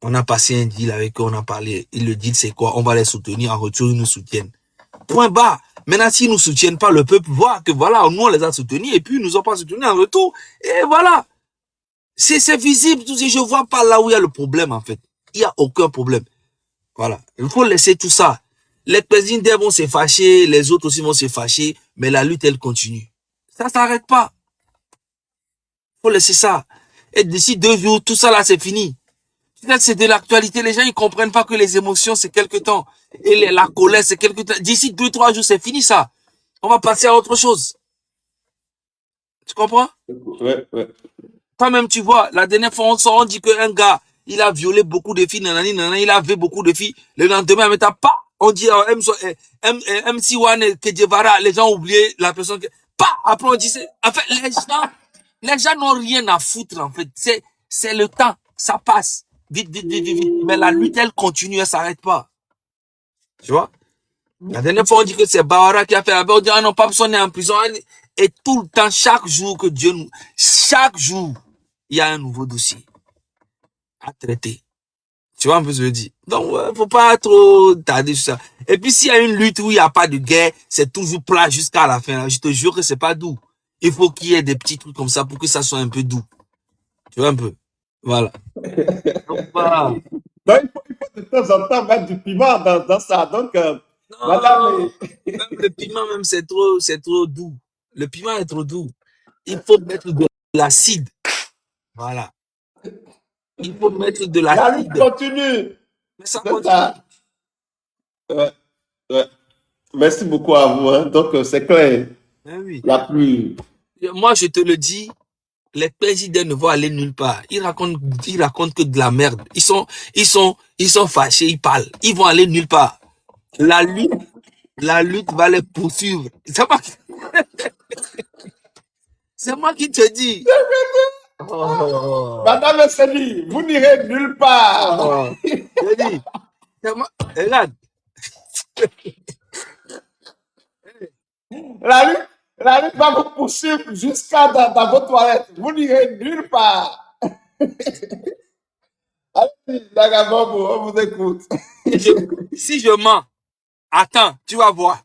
On a passé un deal avec eux, on a parlé. Et le deal, c'est quoi? On va les soutenir. En retour, ils nous soutiennent. Point barre. Maintenant, s'ils nous soutiennent pas, le peuple voit que voilà, nous, on les a soutenus et puis ils nous ont pas soutenus en retour. Et voilà. C'est visible. Tout ça. Je vois pas là où il y a le problème, en fait. Il y a aucun problème. Voilà. Il faut laisser tout ça. Les présidents vont se fâcher, les autres aussi vont se fâcher, mais la lutte, elle continue. Ça s'arrête pas. Faut laisser ça. Et d'ici 2 jours, tout ça là, c'est fini. C'est de l'actualité. Les gens, ils comprennent pas que les émotions, c'est quelque temps. Et la colère, c'est quelque temps. D'ici 2-3 jours, c'est fini ça. On va passer à autre chose. Tu comprends? Ouais, ouais. Toi-même, tu vois, la dernière fois, on dit qu'un gars, il a violé beaucoup de filles, nanani, nanani, il a fait beaucoup de filles. Le lendemain, mais t'as pas, on dit MC1 Kedjevara, les gens ont oublié la personne que, pas, après on dit, en fait, les gens n'ont rien à foutre, en fait. C'est le temps, ça passe. Vite, vite, vite, vite, vite. Mais la lutte, elle continue, elle s'arrête pas. Tu vois? La dernière fois, on dit que c'est Bawara qui a fait la on dit, ah non, pas besoin d'être en prison. Et tout le temps, chaque jour que Dieu nous, chaque jour, il y a un nouveau dossier à traiter. Tu vois un peu ce que je dis? Donc, ouais, faut pas trop tarder sur ça. Et puis, s'il y a une lutte où il n'y a pas de guerre, c'est toujours plat jusqu'à la fin. Là. Je te jure que c'est pas doux. Il faut qu'il y ait des petits trucs comme ça pour que ça soit un peu doux. Tu vois un peu? Voilà. Donc, voilà. Donc, il faut de temps en temps mettre du piment dans ça. Donc, Non, madame. même le piment, même, c'est trop doux. Le piment est trop doux. Il faut mettre de l'acide. Voilà. Il faut mettre de La lutte l'acide. continue. Mais ça C'est continue. ça. Ouais, ouais. Merci beaucoup à vous. Hein. Donc, c'est clair. Ben oui. Il n'y a plus. Moi, je te le dis, les présidents ne vont aller nulle part. Ils racontent que de la merde. Ils sont fâchés, ils parlent. Ils vont aller nulle part. La lutte va les poursuivre. C'est moi qui te dis. Oh. Madame Esseni, vous n'irez nulle part. Oh. Je dis, c'est moi. Regarde. La lutte va vous poursuivre jusqu'à dans vos toilettes. Vous n'irez nulle part. Allez, Dagabongo, on vous écoute. Si je mens, attends, tu vas voir.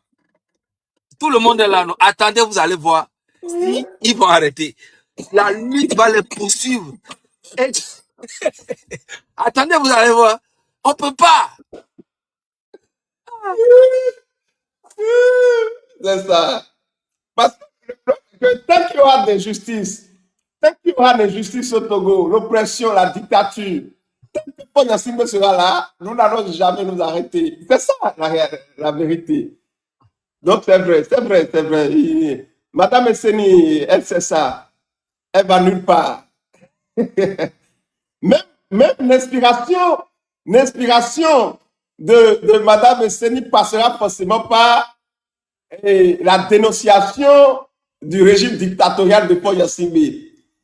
Tout le monde est là. Non? Attendez, vous allez voir. Si ils vont arrêter. La lutte va les poursuivre. Et... Attendez, vous allez voir. On peut pas. C'est ça. Parce que tant qu'il y aura des justices, tant qu'il y aura des justices au Togo, l'oppression, la dictature, tant que Pogna Simbe sera là, nous n'allons jamais nous arrêter. C'est ça la vérité. Donc c'est vrai, c'est vrai, c'est vrai. Madame Esseni, elle sait ça. Elle va nulle part. Même l'inspiration de Madame Esseni passera forcément par la dénonciation du régime dictatorial de Paul Yassimbe.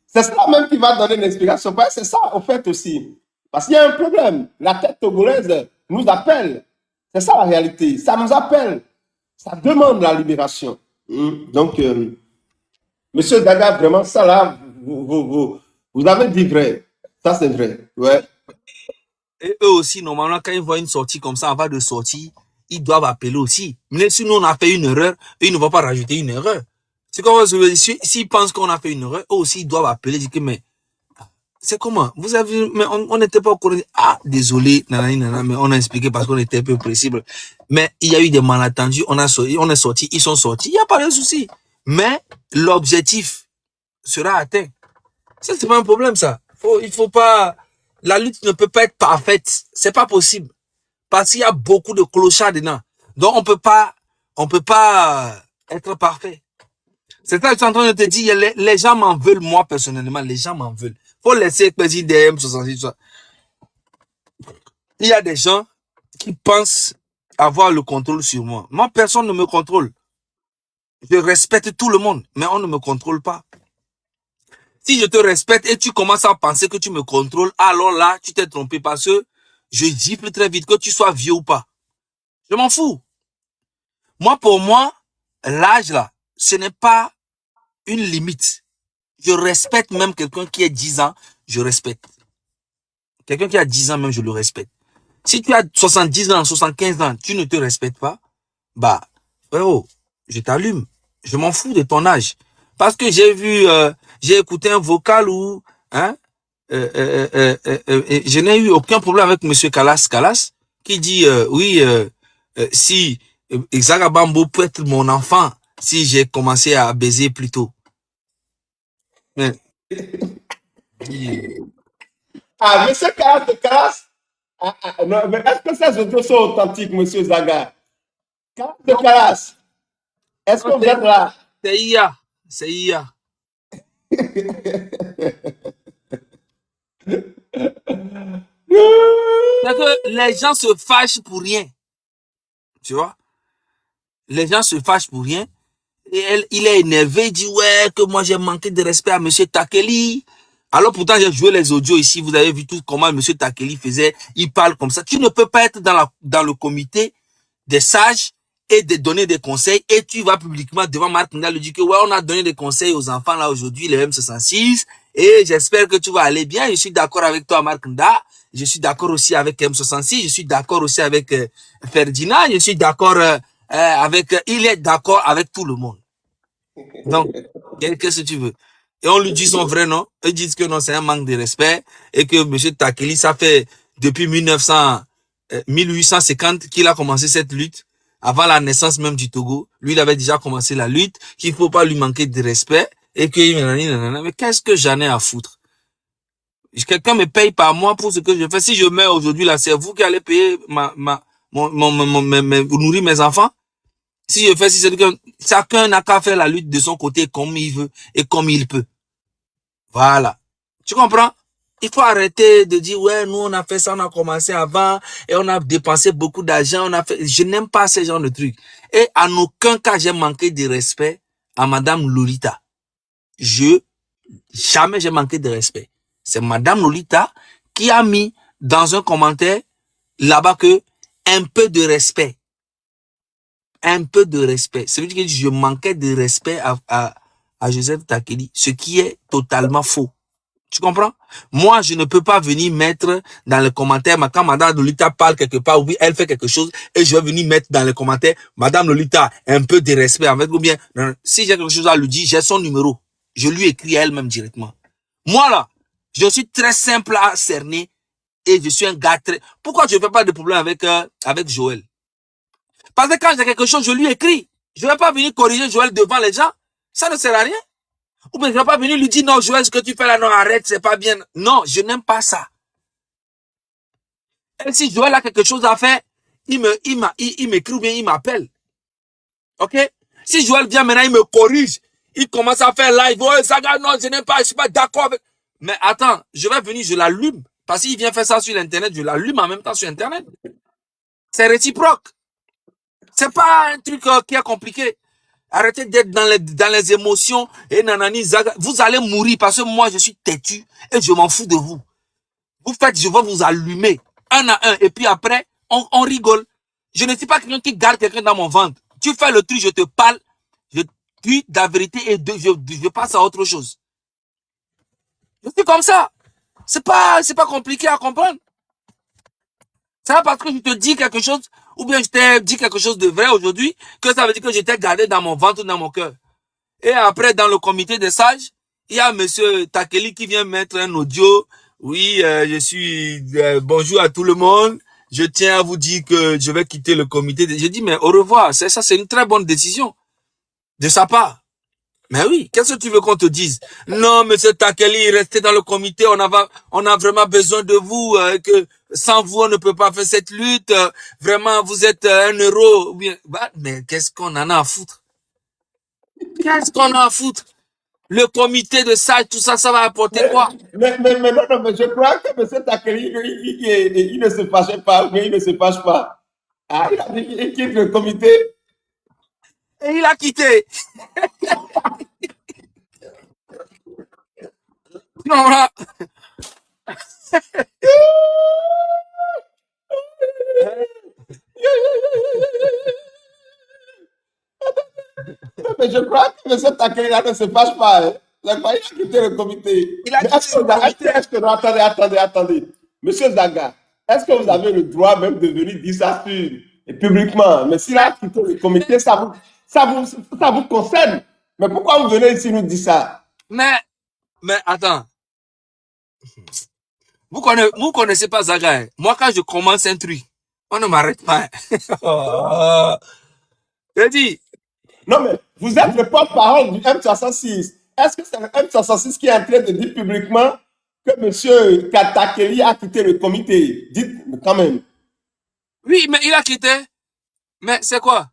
C'est ça même qui va donner l'inspiration. C'est ça, au fait, aussi. Parce qu'il y a un problème. La tête togolaise nous appelle. C'est ça la réalité. Ça nous appelle. Ça demande la libération. Donc, Monsieur Daga, vraiment, ça là, vous avez dit vrai. Ça, c'est vrai. Ouais. Et eux aussi, normalement, quand ils voient une sortie comme ça, avant de sortir, ils doivent appeler aussi. Mais si nous, on a fait une erreur, ils ne vont pas rajouter une erreur. C'est comme s'ils pensent qu'on a fait une erreur, eux aussi, ils doivent appeler, dire que, mais, c'est comment? Vous avez, mais on n'était pas au courant. Ah, désolé, nanani, nanana, mais on a expliqué parce qu'on était un peu précis. Mais il y a eu des malentendus, on est sorti, ils sont sortis, il n'y a pas de souci. Mais, l'objectif sera atteint. Ça, c'est pas un problème, ça. Il faut pas, la lutte ne peut pas être parfaite. C'est pas possible. Parce qu'il y a beaucoup de clochards dedans. Donc, on peut pas être parfait. C'est ça que je suis en train de te dire. Les gens m'en veulent, moi, personnellement. Les gens m'en veulent. Faut laisser président DM66. Il y a des gens qui pensent avoir le contrôle sur moi. Moi, personne ne me contrôle. Je respecte tout le monde, mais on ne me contrôle pas. Si je te respecte et tu commences à penser que tu me contrôles, alors là, tu t'es trompé parce que je gifle très vite, que tu sois vieux ou pas. Je m'en fous. Moi, pour moi, l'âge là, ce n'est pas une limite. Je respecte même quelqu'un qui a 10 ans, je respecte. Quelqu'un qui a 10 ans même, je le respecte. Si tu as 70 ans, 75 ans, tu ne te respectes pas, bah, frérot, je t'allume. Je m'en fous de ton âge. Parce que j'ai écouté un vocal où, hein, je n'ai eu aucun problème avec monsieur Kalas, qui dit, oui, si Zagabambo peut être mon enfant, si j'ai commencé à baiser plus tôt. Mais, Ah, monsieur Caras de Caras, non, mais est-ce que ces audios sont authentiques, monsieur Zaga? Caras de Caras, est-ce que vous êtes là? c'est IA, c'est IA. C'est que les gens se fâchent pour rien. Tu vois? Les gens se fâchent pour rien. Et il est énervé, il dit ouais, que moi j'ai manqué de respect à monsieur Takeli. Alors pourtant j'ai joué les audios ici, vous avez vu tout comment monsieur Takeli faisait, il parle comme ça. Tu ne peux pas être dans le comité des sages et de donner des conseils et tu vas publiquement devant Marc Nda lui dire que ouais, on a donné des conseils aux enfants là aujourd'hui, les M66 et j'espère que tu vas aller bien. Je suis d'accord avec toi Marc Nda, je suis d'accord aussi avec M66, je suis d'accord aussi avec Ferdinand, je suis d'accord il est d'accord avec tout le monde. Donc, qu'est-ce que tu veux? Et on lui dit son vrai nom. Ils disent que non, c'est un manque de respect. Et que M. Takeli, ça fait depuis 1850 qu'il a commencé cette lutte. Avant la naissance même du Togo. Lui, il avait déjà commencé la lutte. Qu'il ne faut pas lui manquer de respect. Et que, mais qu'est-ce que j'en ai à foutre? Quelqu'un me paye par mois pour ce que je fais. Si je meurs aujourd'hui, là, c'est vous qui allez payer nourrir mes enfants. Si je fais, si c'est que chacun n'a qu'à faire la lutte de son côté comme il veut et comme il peut. Voilà. Tu comprends? Il faut arrêter de dire, ouais, nous, on a fait ça, on a commencé avant et on a dépensé beaucoup d'argent, on a fait, je n'aime pas ce genre de trucs. Et en aucun cas, j'ai manqué de respect à Madame Lolita. Jamais j'ai manqué de respect. C'est Madame Lolita qui a mis dans un commentaire là-bas que un peu de respect. Un peu de respect. Ça veut dire que je manquais de respect à Joseph Takeli, ce qui est totalement faux. Tu comprends? Moi, je ne peux pas venir mettre dans les commentaires, quand Madame Lolita parle quelque part, oui, elle fait quelque chose, et je vais venir mettre dans les commentaires, Madame Lolita, un peu de respect avec ou bien, non, si j'ai quelque chose à lui dire, j'ai son numéro. Je lui écris à elle-même directement. Moi, là, je suis très simple à cerner, et je suis un gars très... Pourquoi je ne fais pas de problème avec Joël? Parce que quand j'ai quelque chose, je lui écris. Je ne vais pas venir corriger Joël devant les gens. Ça ne sert à rien. Ou bien je ne vais pas venir lui dire, non, Joël, ce que tu fais là, non, arrête, c'est pas bien. Non, je n'aime pas ça. Et si Joël a quelque chose à faire, il m'écrit ou bien il m'appelle. OK? Si Joël vient maintenant, il me corrige. Il commence à faire live. Oh, Zaga, non, je n'aime pas, je suis pas d'accord avec... Mais attends, je vais venir, je l'allume. Parce qu'il vient faire ça sur l'Internet, je l'allume en même temps sur Internet. C'est réciproque. C'est pas un truc qui est compliqué. Arrêtez d'être dans les émotions et nanani zaga. Vous allez mourir parce que moi je suis têtu et je m'en fous de vous. Vous faites, je vais vous allumer un à un et puis après on rigole. Je ne suis pas quelqu'un qui garde quelqu'un dans mon ventre. Tu fais le truc, je te parle, je dis la vérité et je passe à autre chose. Je suis comme ça. C'est pas compliqué à comprendre. C'est pas parce que je te dis quelque chose, ou bien je t'ai dit quelque chose de vrai aujourd'hui, que ça veut dire que je t'ai gardé dans mon ventre ou dans mon cœur. Et après, dans le comité des sages, il y a monsieur Takeli qui vient mettre un audio. Oui, je suis, bonjour à tout le monde. Je tiens à vous dire que je vais quitter le comité. Je dis, mais au revoir. Ça, c'est une très bonne décision de sa part. Mais oui, qu'est-ce que tu veux qu'on te dise? Non, monsieur Takeli, restez dans le comité, on a vraiment besoin de vous, que sans vous, on ne peut pas faire cette lutte, vraiment, vous êtes un héros. Bien, bah, mais qu'est-ce qu'on en a à foutre? Qu'est-ce qu'on a à foutre? Le comité de sages, tout ça, ça va apporter quoi? Mais non, mais je crois que M. Takeli, il ne se fâchait pas, mais il ne se fâche pas. Ah, il a dit qu'il quitte le comité. Et il a quitté. Non, là. Mais je crois que M. Takeli là ne se fâche pas. Hein. Je crois qu'il a quitté le comité. Il a Mais quitté le comité. attendez. Monsieur Zaga, est-ce que vous avez le droit même de venir dire ça publiquement? Mais s'il a quitté le comité, ça vous concerne. Mais pourquoi vous venez ici nous dire ça? Mais attends, vous connaissez pas Zaga. Hein? Moi, quand je commence un truc, on ne m'arrête pas. Hein. Je dis, Non, mais vous êtes le porte-parole du M66. Est-ce que c'est le M66 qui est en train de dire publiquement que M. Katakeli a quitté le comité? Dites quand même. oui, mais il a quitté. Mais c'est quoi?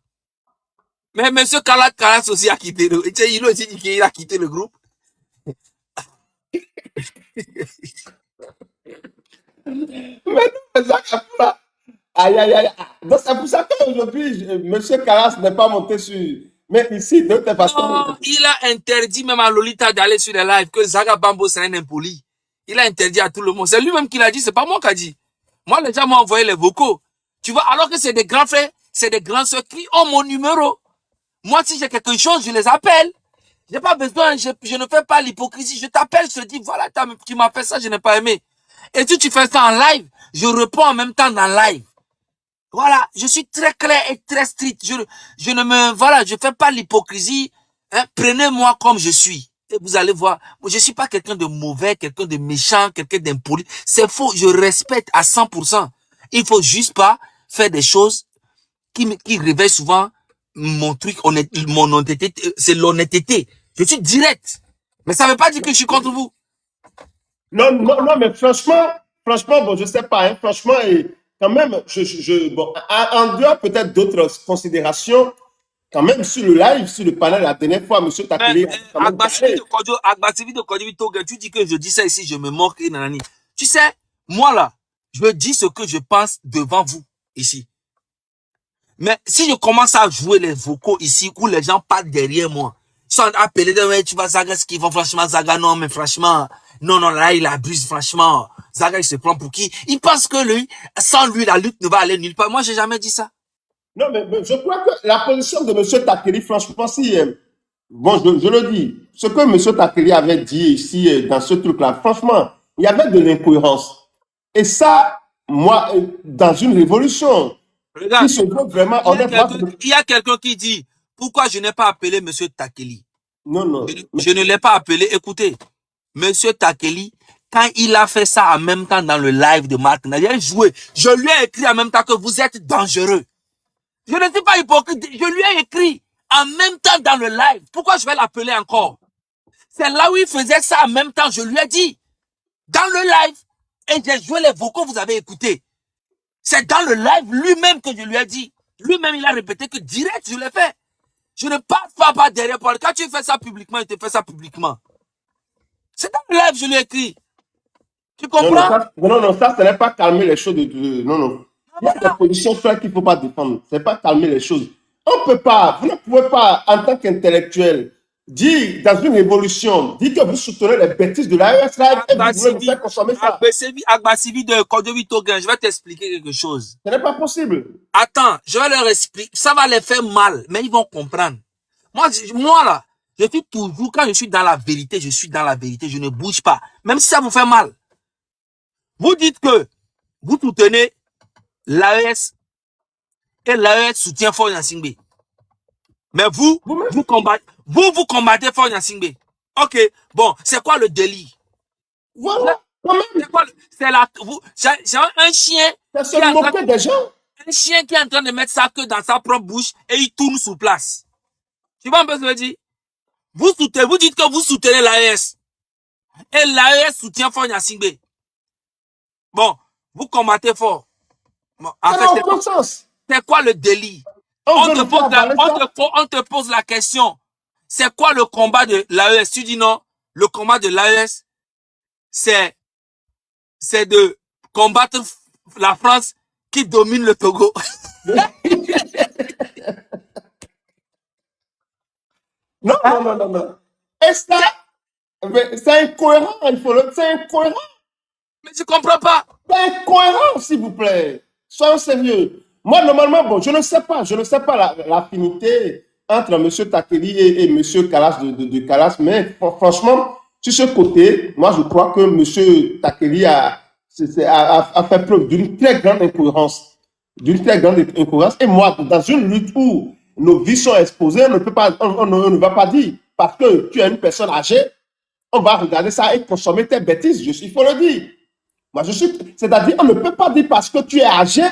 Mais monsieur Kalas aussi a quitté le. Il a aussi dit qu'il a quitté le groupe. Mais non, Zaga, aïe, aïe, aïe. Donc c'est pour ça qu'aujourd'hui, M. Kalas n'est pas monté sur. Mais ici, de toute façon. Non, il a interdit même à Lolita d'aller sur les lives, que Zaga Bambo c'est un impoli. Il a interdit à tout le monde. C'est lui-même qui l'a dit, c'est pas moi qui a dit. Moi, les gens m'ont envoyé les vocaux. Tu vois, alors que c'est des grands frères, c'est des grands soeurs qui ont mon numéro. Moi, si j'ai quelque chose, je les appelle. J'ai pas besoin, je ne fais pas l'hypocrisie. Je t'appelle, je te dis, voilà, tu m'as fait ça, je n'ai pas aimé. Et si tu fais ça en live, je réponds en même temps dans live. Voilà, je suis très clair et très strict. Je ne me, voilà, je fais pas l'hypocrisie. Hein, prenez-moi comme je suis. Et vous allez voir, moi, je suis pas quelqu'un de mauvais, quelqu'un de méchant, quelqu'un d'impoli. C'est faux, je respecte à 100%. Il faut juste pas faire des choses qui réveillent souvent mon truc, mon honnêteté, c'est l'honnêteté. Je suis direct. Mais ça veut pas dire que je suis contre vous. Non, non, non, mais franchement, bon, je sais pas, hein, franchement, et quand même, bon, en dehors peut-être d'autres considérations, quand même sur le live, sur le panel, la dernière fois, M. Takeli a quand même parlé. Agbasivi de Kodjovi Toga, tu dis que je dis ça ici, je me moque et nanani. Tu sais, moi là, je dis ce que je pense devant vous, ici. Mais si je commence à jouer les vocaux ici, où les gens parlent derrière moi, ils sont appelés de, ouais, tu vas Zaga ce qu'ils font, franchement, Zaga, non, mais franchement, non, non, là, il abuse, franchement. Zaga, il se prend pour qui? Il pense que lui, sans lui, la lutte ne va aller nulle part. Moi, j'ai jamais dit ça. Non, mais je crois que la position de M. Takeli, franchement, si, bon, je le dis, ce que M. Takeli avait dit ici, dans ce truc-là, franchement, il y avait de l'incohérence. Et ça, moi, dans une révolution, Regarde, qui se veut vraiment il y a quelqu'un qui dit, pourquoi je n'ai pas appelé M. Takeli? Non, non. Je ne l'ai pas appelé. Écoutez, M. Takeli, quand il a fait ça en même temps dans le live de Marc, il a joué. Je lui ai écrit en même temps que vous êtes dangereux. Je ne suis pas hypocrite. Je lui ai écrit en même temps dans le live. Pourquoi je vais l'appeler encore? C'est là où il faisait ça en même temps. Je lui ai dit, dans le live, et j'ai joué les vocaux, vous avez écouté. C'est dans le live lui-même que je lui ai dit. Lui-même, il a répété que direct, je l'ai fait. Je ne passe pas derrière. Quand tu fais ça publiquement, il te fait ça publiquement. C'est dans le live, je lui ai écrit. Tu comprends? Non, ça, ce n'est pas calmer les choses. Non, non. Il y a des positions claires qu'il ne faut pas défendre. Ce n'est pas calmer les choses. On ne peut pas, vous ne pouvez pas, en tant qu'intellectuel, dire dans une révolution, dire que vous soutenez les bêtises de l'AES et vous voulez nous faire consommer ça. Agbasivi de Kodjovi Togen, je vais t'expliquer quelque chose. Ce n'est pas possible. Attends, je vais leur expliquer. Ça va les faire mal, mais ils vont comprendre. Moi là, je suis toujours, quand je suis dans la vérité, je suis dans la vérité, je ne bouge pas. Même si ça vous fait mal. Vous dites que vous soutenez l'AES et l'AES soutient Fort Gnassingbé. Mais vous combattez Fort Gnassingbé. Ok, bon, c'est quoi le délit? Voilà. C'est un chien. C'est se moquer des gens. Un chien qui est en train de mettre sa queue dans sa propre bouche et il tourne sur place. Tu vois un peu ce que je veux dire? Vous dites que vous soutenez l'AES. Et l'AES soutient Fort Gnassingbé. Bon, vous combattez fort. Bon, en fait, c'est quoi le délit? On te pose la question. C'est quoi le combat de l'AES? Tu dis non. Le combat de l'AES, c'est de combattre la France qui domine le Togo. Non. Et ça, c'est incohérent, c'est incohérent. Mais je comprends pas. C'est incohérent, s'il vous plaît. Soyons sérieux. Moi, normalement, bon, je ne sais pas l'affinité entre M. Takeli et M. Kalas de Kalas, mais franchement, sur ce côté, moi, je crois que M. Takeli a fait preuve d'une très grande incohérence. D'une très grande incohérence. Et moi, dans une lutte où nos vies sont exposées, on ne va pas dire, parce que tu es une personne âgée, on va regarder ça et consommer tes bêtises. Il faut le dire. Moi, c'est-à-dire, on ne peut pas dire parce que tu es âgé,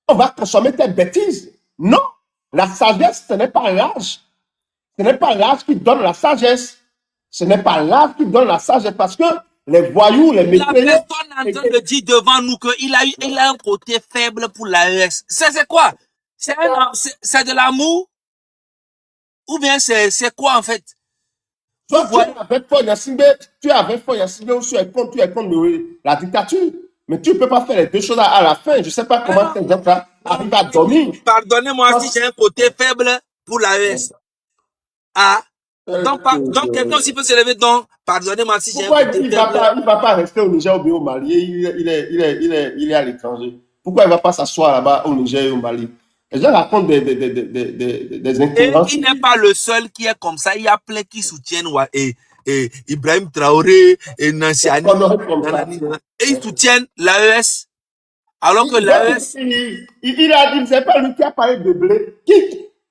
on va consommer tes bêtises. Non, la sagesse, ce n'est pas l'âge. Ce n'est pas l'âge qui donne la sagesse. Ce n'est pas l'âge qui donne la sagesse parce que les voyous, les mécréants. La personne est en train de dire devant nous qu'il a un côté faible pour l'AES. C'est quoi? C'est de l'amour? Ou bien c'est quoi en fait? Toi, tu es avec Foy Yassimbe ou tu es contre la dictature. Mais tu ne peux pas faire les deux choses à la fin. Je ne sais pas comment ces gens-là arrivent à dormir. Pardonnez-moi si j'ai un côté faible pour l'AES. Ah, donc quelqu'un aussi peut se lever, donc pardonnez-moi si j'ai un côté faible. Il ne va pas rester au Niger ou bien au Mali? Il est à l'étranger. Pourquoi il ne va pas s'asseoir là-bas au Niger et au Mali? Les gens racontent des incohérences. Et il n'est pas le seul qui est comme ça. Il y a plein qui soutiennent Ibrahim Traoré et Nancy Ani. Et ils soutiennent l'AES. Alors que l'AES. Il ne sait pas lui qui a parlé de blé.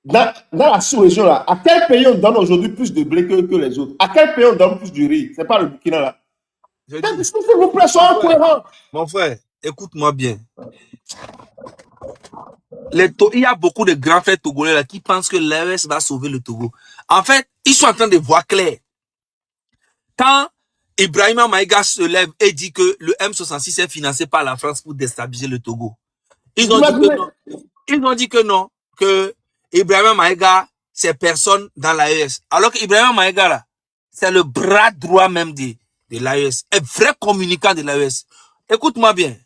Dans la sous-région là, à quel pays on donne aujourd'hui plus de blé que les autres? À quel pays on donne plus de riz? C'est pas le Burkina là. S'il vous plaît, soyez cohérent. Mon frère, écoute-moi bien. Il y a beaucoup de grands frères togolais là qui pensent que l'AES va sauver le Togo. En fait, ils sont en train de voir clair. Quand Ibrahima Maïga se lève et dit que le M66 est financé par la France pour déstabiliser le Togo, ils ont dit que non. Ils ont dit que non, que Ibrahima Maïga, c'est personne dans l'AES. Alors qu'Ibrahima Maïga, là, c'est le bras droit même de l'AES, un vrai communicant de l'AES. Écoute-moi bien.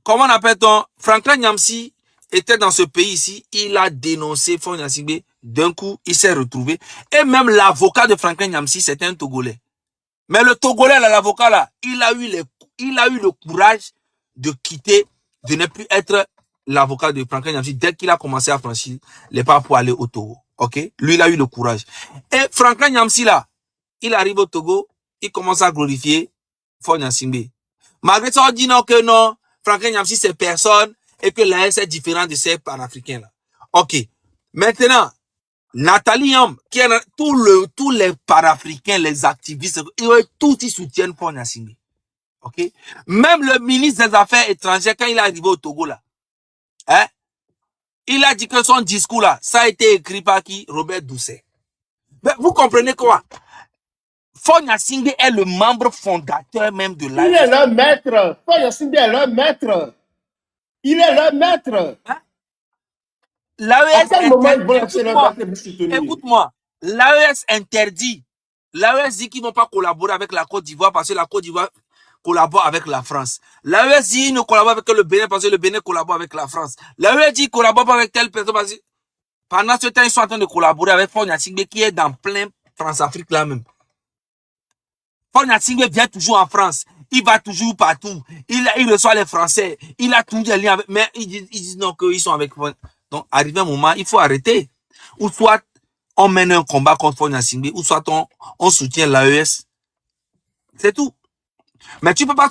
Comment appelle-t-on? Franklin Nyamsi était dans ce pays ici, il a dénoncé Faure Gnassingbé. D'un coup, il s'est retrouvé. Et même l'avocat de Franklin Nyamsi, c'était un Togolais. Mais le Togolais, l'avocat là, il a eu le courage de quitter, de ne plus être l'avocat de Franklin Nyamsi dès qu'il a commencé à franchir les pas pour aller au Togo. Ok? Lui, il a eu le courage. Et Franklin Nyamsi là, il arrive au Togo, il commence à glorifier Faure Gnassingbé. Malgré ça, on dit non que non, Franklin Nyamsi c'est personne et que l'AS est différent de ces panafricains là. Ok. Maintenant, Nathalie Yam, qui est tous les panafricains, les activistes, tous ils soutiennent Faure Gnassingbé. Ok. Même le ministre des Affaires étrangères, quand il est arrivé au Togo là, hein, il a dit que son discours là, ça a été écrit par qui? Robert Doucet. Mais vous comprenez quoi? Faure Gnassingbé est le membre fondateur même de l'AS. Il est leur maître. Faure Gnassingbé est leur maître. Il est leur maître. Hein? L'AES écoute-moi, l'AES interdit. L'AES dit qu'ils ne vont pas collaborer avec la Côte d'Ivoire parce que la Côte d'Ivoire collabore avec la France. L'AES dit qu'ils ne collaborent avec le Bénin parce que le Bénin collabore avec la France. L'AES dit qu'ils ne collaborent pas avec telle personne parce que pendant ce temps, ils sont en train de collaborer avec Faure Gnassingbé qui est dans plein France-Afrique là même. Faure Gnassingbé vient toujours en France. Il va toujours partout. Il reçoit les Français. Il a toujours des liens avec. Mais ils disent non, qu'ils sont avec. Donc, arrivé un moment, il faut arrêter. Ou soit on mène un combat contre Faure Gnassingbé, ou soit on soutient l'AES. C'est tout. Mais tu peux pas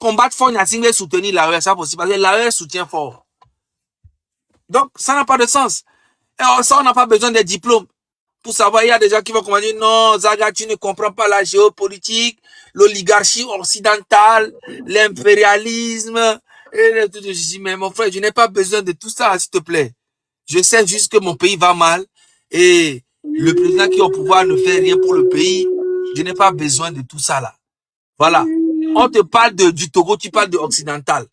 combattre Faure Gnassingbé et soutenir l'AES. C'est impossible parce que l'AES soutient fort. Donc, ça n'a pas de sens. Et ça, on n'a pas besoin des diplômes. Pour savoir, il y a des gens qui vont dire non, Zaga, tu ne comprends pas la géopolitique, l'oligarchie occidentale, l'impérialisme. Et je dis, mais mon frère, je n'ai pas besoin de tout ça, s'il te plaît. Je sais juste que mon pays va mal et le président qui est au pouvoir ne fait rien pour le pays. Je n'ai pas besoin de tout ça là. Voilà. On te parle du Togo, tu parles de occidental.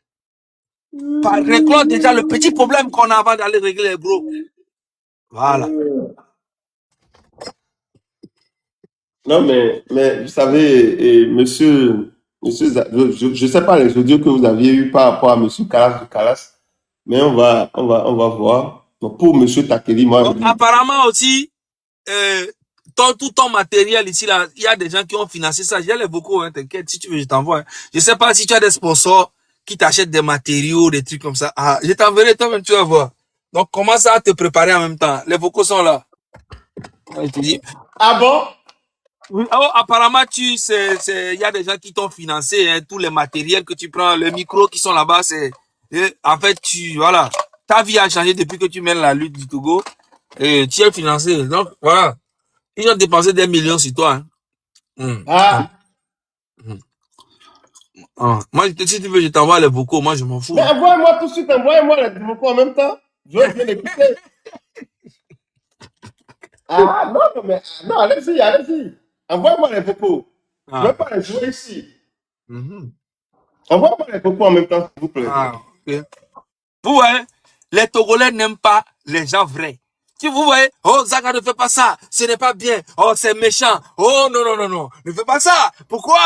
Réglons déjà le petit problème qu'on a avant d'aller régler les gros. Voilà. Non, mais vous savez, monsieur, je ne sais pas les audios que vous aviez eu par rapport à monsieur Calas, mais on va voir. Donc, pour monsieur Takeli, moi. Donc, apparemment aussi, tout ton matériel ici, là, il y a des gens qui ont financé ça. J'ai les beaucoup, hein, t'inquiète, si tu veux, je t'envoie. Hein. Je sais pas si tu as des sponsors qui t'achètent des matériaux, des trucs comme ça. Ah, je t'enverrai, toi-même, tu vas voir. Donc, commence à te préparer en même temps. Les vocaux sont là. Je te dis. Ah bon? Oui. Oh, apparemment, il y a des gens qui t'ont financé, hein, tous les matériels que tu prends, les micros qui sont là-bas, en fait, voilà, ta vie a changé depuis que tu mènes la lutte du Togo, et tu es financé. Donc, voilà. Ils ont dépensé des millions sur toi, hein. Ah, Moi, si tu veux, je t'envoie les vocaux, moi, je m'en mais fous, hein. envoyez-moi tout de suite, envoyez-moi les vocaux en même temps. Je veux bien écouter. Ah, non, non, mais non, allez-y, allez-y. Envoyez-moi les vocaux. Je ne veux Ah. pas les jouer ici. Mhm. Envoyez-moi les vocaux en même temps, s'il vous plaît. Ah, ok. Vous voyez, les Togolais n'aiment pas les gens vrais. Si vous voyez, oh, Zaga ne fait pas ça, ce n'est pas bien, oh, c'est méchant, oh, non, non, non, non, ne fais pas ça, pourquoi?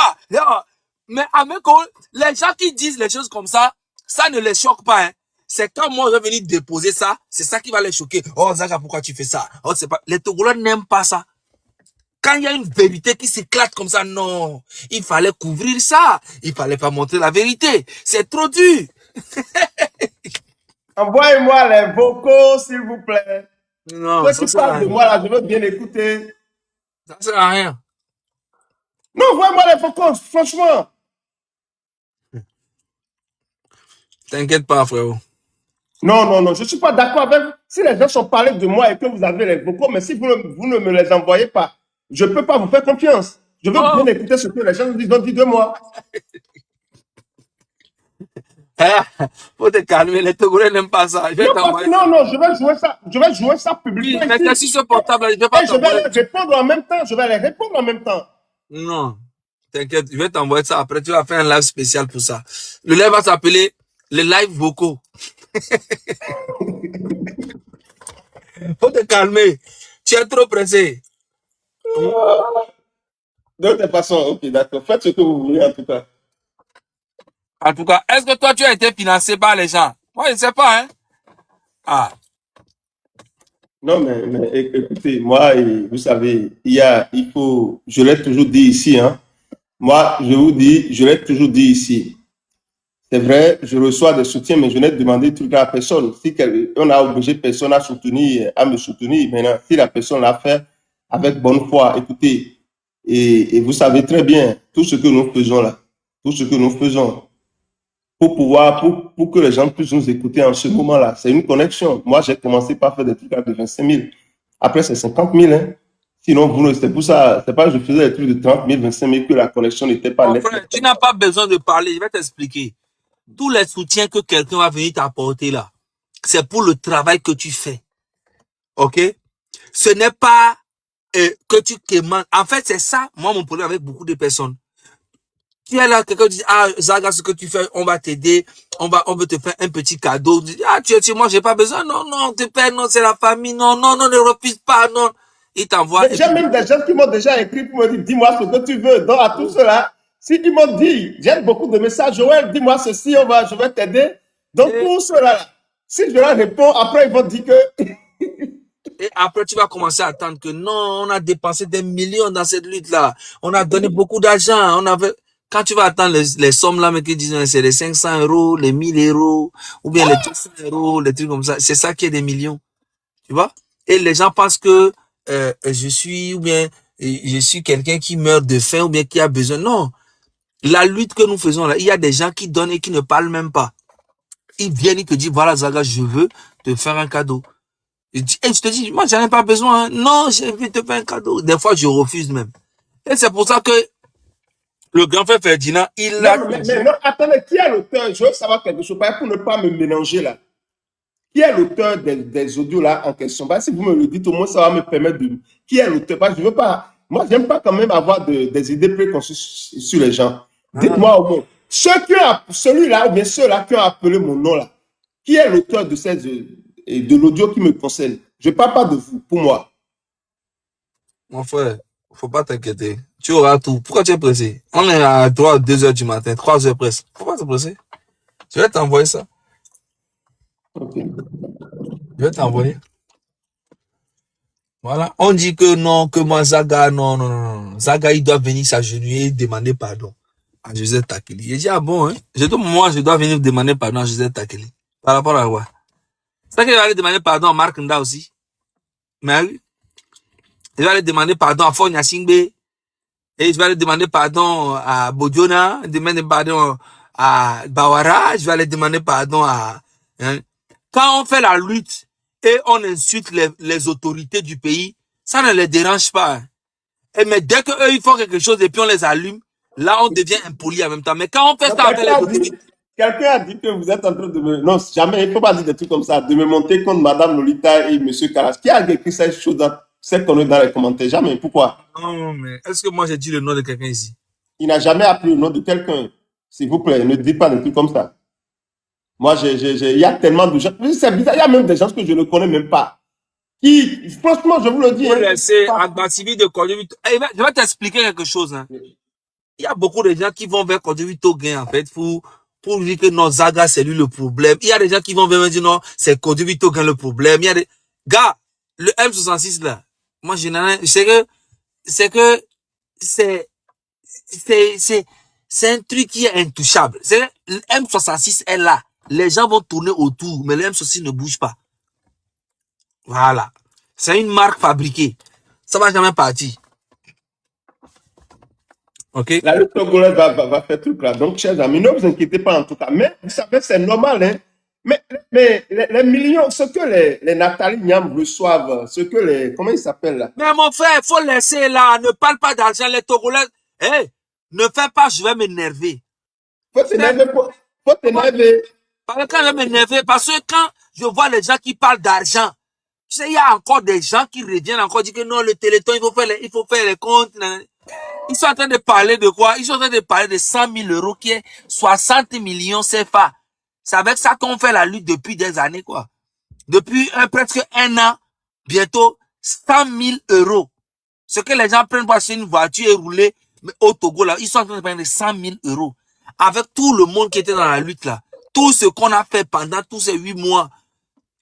Mais à mes les gens qui disent les choses comme ça ne les choque pas, hein. C'est quand moi je vais venir déposer ça, c'est ça qui va les choquer. Oh, Zaga, pourquoi tu fais ça? Oh, c'est pas, les Togolais n'aiment pas ça. Quand il y a une vérité qui s'éclate comme ça, non, il fallait couvrir ça, il fallait pas montrer la vérité, c'est trop dur. Envoyez-moi les vocaux, s'il vous plaît. Non, Ceux ça qui sert à parlent de rien. moi, là, je veux bien écouter. Ça sert à rien. Non, envoyez-moi les vocaux, franchement. T'inquiète pas, frérot. Non, non, non, je ne suis pas d'accord avec vous. Si les gens sont parlé de moi et que vous avez les vocaux, mais si vous ne me les envoyez pas, je ne peux pas vous faire confiance. Je veux bien Oh, écouter ce que les gens ont dit de moi. faut te calmer, les Togolais n'aiment pas ça. Je vais Non, parce que t'envoyer non, ça. non, je vais jouer ça publiquement Oui, mais ici. t'es sur ce portable, je vais pas Et je vais t'envoyer. les répondre en même temps. Je vais les répondre en même temps. Non, t'inquiète, je vais t'envoyer ça après. Tu vas faire un live spécial pour ça. Le live va s'appeler le live vocaux. Faut te calmer. Tu es trop pressé. De toute façon, ok, d'accord. Faites ce que vous voulez en tout cas. En tout cas, est-ce que toi, tu as été financé par les gens? Moi, je ne sais pas, hein. Ah, Non, mais écoutez, moi, vous savez, je l'ai toujours dit ici, hein. Moi, je vous dis, je l'ai toujours dit ici. C'est vrai, je reçois des soutiens, mais je n'ai demandé tout à personne. Si on a obligé personne à me soutenir, maintenant, si la personne l'a fait avec bonne foi, écoutez, et vous savez très bien tout ce que nous faisons là, tout ce que nous faisons pour que les gens puissent nous écouter en ce moment-là. C'est une connexion. Moi, j'ai commencé par faire des trucs de 25 000. Après, c'est 50 000. Hein. Sinon, c'est pour ça, c'est pas que je faisais des trucs de 30 000, 25 000 que la connexion n'était pas mon nette. frère, tu n'as pas besoin de parler. Je vais t'expliquer. Tous les soutiens que quelqu'un va venir t'apporter là, c'est pour le travail que tu fais. OK? Ce n'est pas que tu demandes. En fait, c'est ça, moi, mon problème avec beaucoup de personnes. Tu es là, quelqu'un dit, ah, Zaga, ce que tu fais, on va t'aider, on veut te faire un petit cadeau. Tu dis, ah, tu es chez moi, j'ai pas besoin. Non, non, te paie, non, c'est la famille. Non, non, non, ne refuse pas, non. Il t'envoie. J'ai même des gens qui m'ont déjà écrit pour me dire, dis-moi ce que tu veux. Donc, à tout cela, si ils m'ont dit, j'ai beaucoup de messages, Joël, dis-moi ceci, je vais t'aider. Donc, Et, pour cela, si je leur réponds, après, ils vont dire que et après, tu vas commencer à attendre que non, on a dépensé des millions dans cette lutte-là. On a donné beaucoup d'argent. Quand tu vas attendre les sommes là, mais qui disent, c'est les 500 euros, les 1000 euros, ou bien les 200 euros, les trucs comme ça. C'est ça qui est des millions. Tu vois? Et les gens pensent que je suis quelqu'un qui meurt de faim ou bien qui a besoin. Non. La lutte que nous faisons là, il y a des gens qui donnent et qui ne parlent même pas. Ils viennent, ils te disent, voilà, Zaga, je veux te faire un cadeau. Et je te dis, moi, j'en ai pas besoin, hein. Non, j'ai envie de te faire un cadeau. Des fois, je refuse même. Et c'est pour ça que le grand frère Ferdinand, il a non, mais non, attendez, qui est l'auteur? Je veux savoir quelque chose, pour ne pas me mélanger là. Qui est l'auteur des audios là en question? Si vous me le dites, au moins ça va me permettre de. Qui est l'auteur? Parce que je veux pas. Moi, j'aime pas quand même avoir des idées préconçues sur les gens. Dites-moi au moins. Celui-là, ou bien ceux-là qui ont appelé mon nom là, qui est l'auteur de l'audio qui me concerne? Je ne parle pas de vous, pour moi. mon frère, faut pas t'inquiéter. Tu auras tout. Pourquoi tu es pressé? On est à 3, 2 heures du matin, 3 heures presque. Faut pas te presser. Je vais t'envoyer ça. Okay. Je vais t'envoyer. Voilà. On dit que non, que moi, Zaga, non, non, non, non. Zaga, il doit venir s'agenouiller et demander pardon à Joseph Takeli. J'ai dit, ah bon, hein? Moi, je dois venir demander pardon à Joseph Takeli. Par rapport à quoi? C'est ça qu'il va aller demander pardon à Marc Nda aussi. Mais oui. Il va aller demander pardon à Fonya Singbe. Et je vais aller demander pardon à Bodjona, demander pardon à Bawara, je vais aller demander pardon à... Hein. Quand on fait la lutte et on insulte les autorités du pays, ça ne les dérange pas. Et mais dès qu'eux, ils font quelque chose et puis on les allume, là, on devient impoli en même temps. Mais quand on fait Donc, ça avec les autorités... quelqu'un a dit que vous êtes en train de me... Non, jamais, il ne faut pas dire des trucs comme ça, de me monter contre Madame Lolita et Monsieur Karas. Qui a écrit cette chose dans, cette connerie dans les commentaires? Jamais. Pourquoi? Non, mais est-ce que moi j'ai dit le nom de quelqu'un ici? Il n'a jamais appris le nom de quelqu'un. S'il vous plaît, ne dites pas des trucs comme ça. Moi, il y a tellement de gens. C'est bizarre, il y a même des gens que je ne connais même pas. Qui, franchement, je vous le dis. Pour Hein, laisser Agbacivi de Kodjovito. Je vais t'expliquer quelque chose. Hein. Il y a beaucoup de gens qui vont vers Kodjovito Gain, en fait, pour dire que non, Zaga, c'est lui le problème. Il y a des gens qui vont vers me dire non, c'est Kodjovito Gain le problème. Il y a des gars, le M66 là. Moi, c'est que, c'est, c'est un truc qui est intouchable. C'est le M66 est là. Les gens vont tourner autour, mais le M66 ne bouge pas. Voilà. C'est une marque fabriquée. Ça va jamais partir. OK? la lutte togolaise va faire truc là. Donc, chers amis, ne vous inquiétez pas en tout cas. Mais vous savez, c'est normal. Hein? Mais les millions, ce que les Nathalie Niam reçoivent, ce que les. Comment ils s'appellent là? Mais mon frère, il faut laisser là. Ne parle pas d'argent. Les Togolais. Hey, ne fais pas, je vais m'énerver. Faut t'énerver. Faut t'énerver. Parce que quand je vais m'énerver, parce que quand je vois les gens qui parlent d'argent, tu sais, il y a encore des gens qui reviennent encore dire que non, le Téléthon, il faut faire les comptes. Ils sont en train de parler de quoi? Ils sont en train de parler de 100 000 euros qui est 60 millions CFA. C'est avec ça qu'on fait la lutte depuis des années, quoi. Depuis presque un an, bientôt 100 000 euros. Ce que les gens prennent pour acheter une voiture et rouler mais au Togo, là, ils sont en train de prendre 100 000 euros. Avec tout le monde qui était dans la lutte, là. Tout ce qu'on a fait pendant tous ces 8 mois.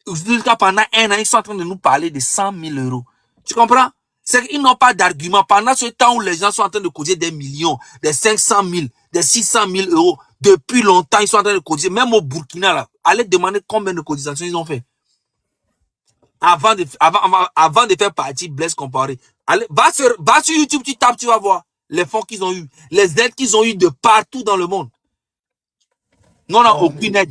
Jusqu'à pendant un an, ils sont en train de nous parler de 100 000 euros. Tu comprends? C'est qu'ils n'ont pas d'argument. Pendant ce temps où les gens sont en train de cotiser des millions, des 500 000, des 600 000 euros, depuis longtemps, ils sont en train de cotiser. Même au Burkina, là, allez demander combien de cotisations ils ont fait. Avant de faire partie Blaise Compaoré. Allez, va sur YouTube, tu tapes, tu vas voir les fonds qu'ils ont eu, les aides qu'ils ont eu de partout dans le monde. Nous, on n'a aucune aide.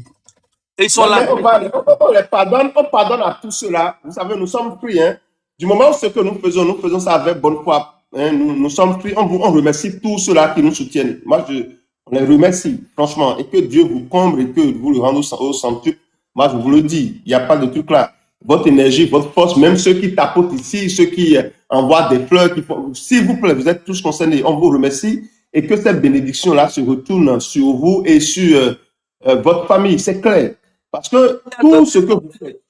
Et ils sont Non, là. mais on pardonne à tout cela. Vous savez, nous sommes pris. Hein. Du moment où ce que nous faisons ça avec bonne foi. Hein, nous sommes pris. On remercie tous ceux-là qui nous soutiennent. Moi, on les remercie, franchement. Et que Dieu vous comble et que vous le rende au centuple. Moi, je vous le dis, il n'y a pas de truc là. Votre énergie, votre force, même ceux qui tapotent ici, ceux qui envoient des fleurs, s'il vous plaît, vous êtes tous concernés. On vous remercie et que cette bénédiction-là se retourne sur vous et sur votre famille. C'est clair. Parce que tout ce que vous faites.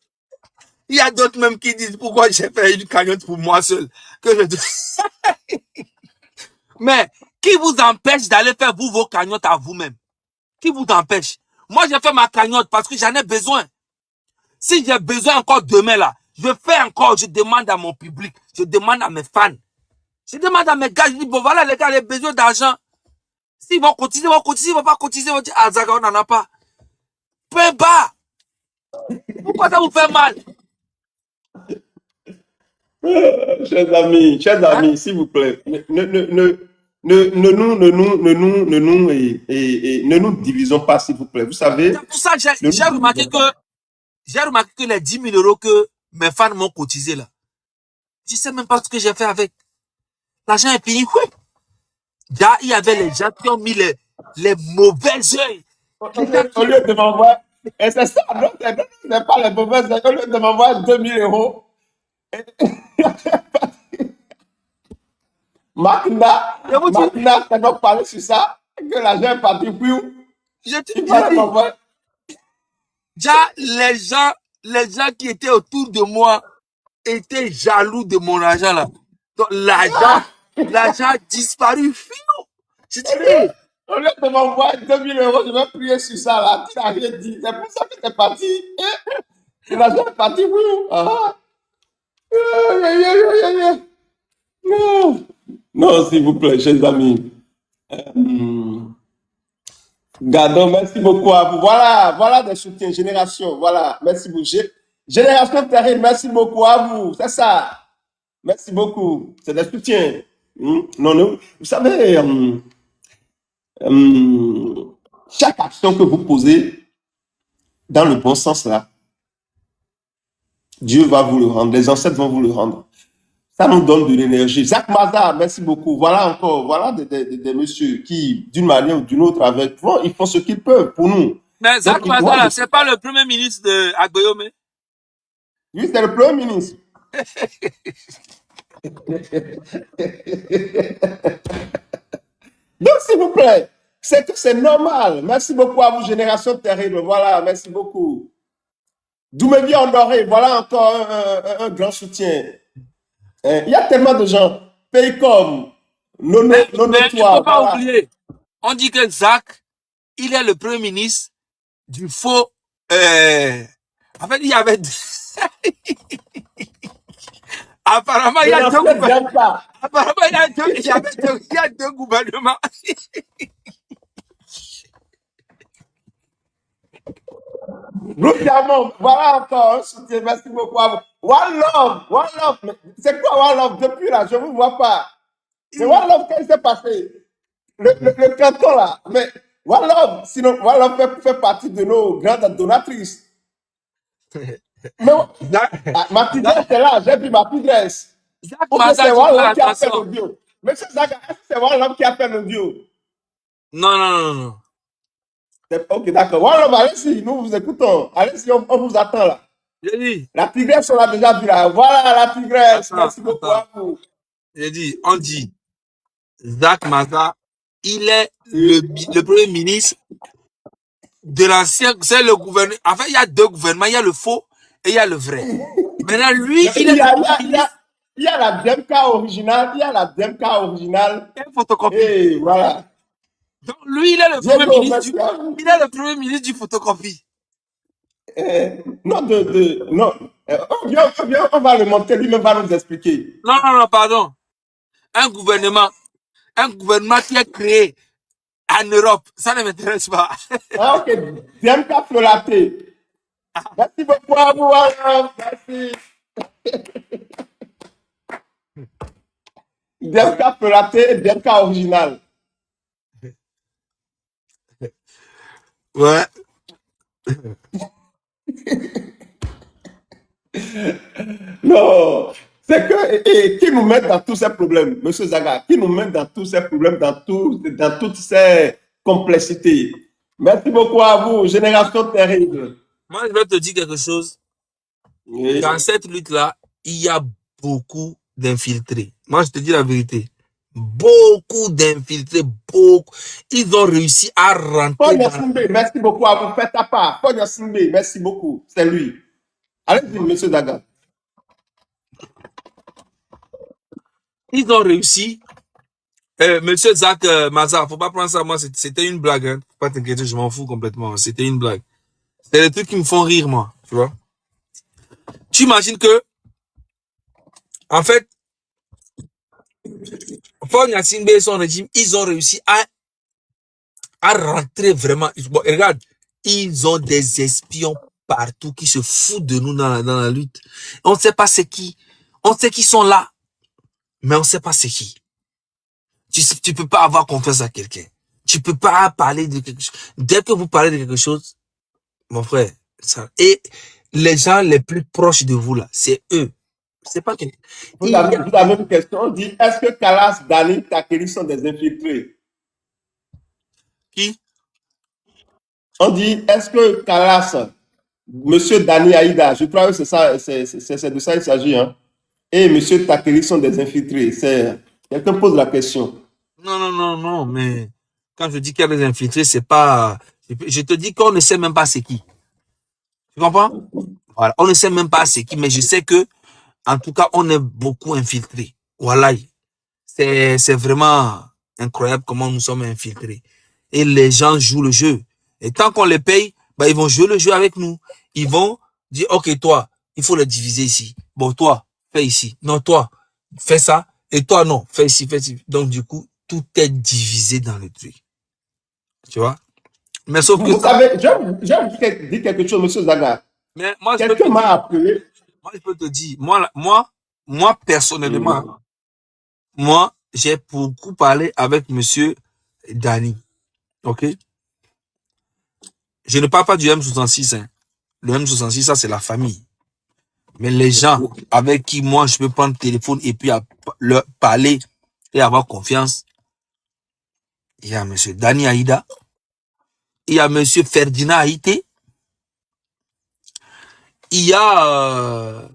Il y a d'autres même qui disent pourquoi j'ai fait une cagnotte pour moi seul. Mais qui vous empêche d'aller faire vous vos cagnottes à vous-même? Qui vous empêche? Moi, j'ai fait ma cagnotte parce que j'en ai besoin. Si j'ai besoin encore demain là, je fais encore, je demande à mon public, je demande à mes fans, je demande à mes gars, je dis bon voilà les gars, les besoins d'argent. S'ils vont cotiser, ils vont pas cotiser, ils vont dire ah Zaga, on n'en a pas. Peu bas. Pourquoi ça vous fait mal? Chers amis, Hein? s'il vous plaît, ne nous divisons pas, s'il vous plaît. Vous savez, C'est pour ça que j'ai remarqué que les 10 000 euros que mes fans m'ont cotisé là, je sais même pas ce que j'ai fait avec. L'argent est fini. Oui. Là, il y avait les gens qui ont mis les mauvais yeux. au lieu de m'envoyer, et c'est ça, non, c'est pas les mauvaises, au lieu de m'envoyer 2000 euros, Makina, t'as donc parlé sur ça, que l'argent est parti, puis Je te il fallait dis, m'envoyer. déjà, les gens qui étaient autour de moi étaient jaloux de mon argent là. Donc, l'argent a disparu. Je dis, hey. Au lieu de m'envoyer 2000 euros, je vais prier sur ça là. Tu n'as rien dit. C'est pour ça que t'es parti. L'argent est parti, oui. Ah. Non, s'il vous plaît, chers amis. Gardons, merci beaucoup à vous. Voilà des soutiens, génération. Voilà, merci beaucoup. Génération Terrible, merci beaucoup à vous. C'est ça. Merci beaucoup. C'est des soutiens. Non, non. Vous savez, chaque action que vous posez dans le bon sens là, Dieu va vous le rendre, les ancêtres vont vous le rendre. Ça nous donne de l'énergie. Zach Maza, merci beaucoup. Voilà encore, voilà des messieurs qui, d'une manière ou d'une autre, ils font ce qu'ils peuvent pour nous. Mais Zach Donc, Maza, c'est pas le premier ministre de Agoyome? lui, c'est le premier ministre. Donc, s'il vous plaît, c'est que c'est normal. Merci beaucoup à vous, Génération Terrible. Voilà, merci beaucoup. Doumédia Honoré, voilà encore un grand soutien. Il y a tellement de gens. Paycom, Mais il ne Nono-toi, faut pas voilà. oublier. On dit que Zach, il est le premier ministre du faux. En fait, il y avait. Apparemment, il y a deux gouvernements. Apparemment, il y a deux gouvernements. Brutalement, voilà encore un soutien. Merci beaucoup à vous. One Love, One Love. C'est quoi One Love depuis là? Je ne vous vois pas. Mais One Love, qu'est-ce qui s'est passé? Le canton là. Mais One Love, sinon, One Love fait partie de nos grandes donatrices. Mais Mathilde, c'est là, j'ai vu Mathilde. Ou bien c'est One Love qui a fait le bio. Monsieur Zaga, est-ce que c'est One Love qui a fait le bio? Non, non, non, non. Ok, d'accord. One Love, allez-y, nous vous écoutons. Allez-y, on vous attend là. J'ai dit. La tigresse, on l'a déjà vu là. Voilà la tigresse. Merci beaucoup à vous. J'ai dit, on dit, Zach Maza, il est le premier ministre de l'ancien, c'est le gouvernement. En fait, il y a deux gouvernements, il y a le faux et il y a le vrai. Maintenant, lui, il y a la DMK originale, il y a la DMK originale. Et photocopie. Et voilà. Donc, lui, il est le premier ministre il est le premier ministre du photocopie. Non, non. On va le monter, lui-même va nous expliquer. Non, non, non, pardon. Un gouvernement qui est créé en Europe, ça ne m'intéresse pas. Ah, ok. DMK Flolaté. Merci beaucoup à vous, alors. Merci. DMK Flolaté et DMK original. Ouais. Non. C'est que, et qui nous met dans tous ces problèmes, Monsieur Zaga, qui nous met dans tous ces problèmes, dans toutes ces complexités. Merci beaucoup à vous, Génération Terrible. Moi, je vais te dire quelque chose. Oui. Dans cette lutte-là, il y a beaucoup d'infiltrés. Moi, je te dis la vérité. Beaucoup d'infiltrés, beaucoup. Ils ont réussi à rentrer. Merci beaucoup à vous. Faites ta part. Merci beaucoup. C'est lui. Allez-y, Monsieur Zaga. Ils ont réussi. Monsieur Zach Maza, faut pas prendre ça. Moi, c'était une blague. Hein. Faut pas t'inquiéter, je m'en fous complètement. C'était une blague. C'est des trucs qui me font rire, moi. Tu vois. Tu imagines que, en fait, Paul Gnassingbé et son régime, ils ont réussi à rentrer vraiment. Bon, regarde, ils ont des espions partout qui se foutent de nous dans la lutte. On ne sait pas c'est qui. On sait qu'ils sont là, mais on ne sait pas c'est qui. Tu peux pas avoir confiance à quelqu'un. Tu peux pas parler de quelque chose. Dès que vous parlez de quelque chose, mon frère, ça, et les gens les plus proches de vous là, c'est eux. C'est pas que. Vous avez une question. On dit, est-ce que Kalas, Dani, Takeri sont des infiltrés? Qui? On dit, est-ce que Kalas, Monsieur Dani Aïda, je crois que c'est ça, c'est de ça il s'agit, hein, et Monsieur Takeri sont des infiltrés. Quelqu'un pose la question. Non, non, non, non, mais quand je dis qu'il y a des infiltrés, c'est pas. Je te dis qu'on ne sait même pas c'est qui. Tu comprends? Voilà, on ne sait même pas c'est qui, mais je sais que, en tout cas, on est beaucoup infiltrés. Voilà. C'est vraiment incroyable comment nous sommes infiltrés. Et les gens jouent le jeu. Et tant qu'on les paye, bah, ils vont jouer le jeu avec nous. Ils vont dire, ok, toi, il faut le diviser ici. Bon, toi, fais ici. Non, toi, fais ça. Et toi, non, fais ici, fais ici. Donc, du coup, tout est divisé dans le truc. Tu vois? Mais sauf que. Vous savez, je vais vous dire quelque chose, Monsieur Zaga. Mais moi, quelqu'un m'a appelé. Moi, je peux te dire, moi, personnellement, moi, j'ai beaucoup parlé avec monsieur Dani. OK? Je ne parle pas du M66, hein. Le M66, ça, c'est la famille. Mais les gens avec qui moi, je peux prendre le téléphone et puis leur parler et avoir confiance, il y a monsieur Dani Aïda, il y a monsieur Ferdinand Haïté, il y a...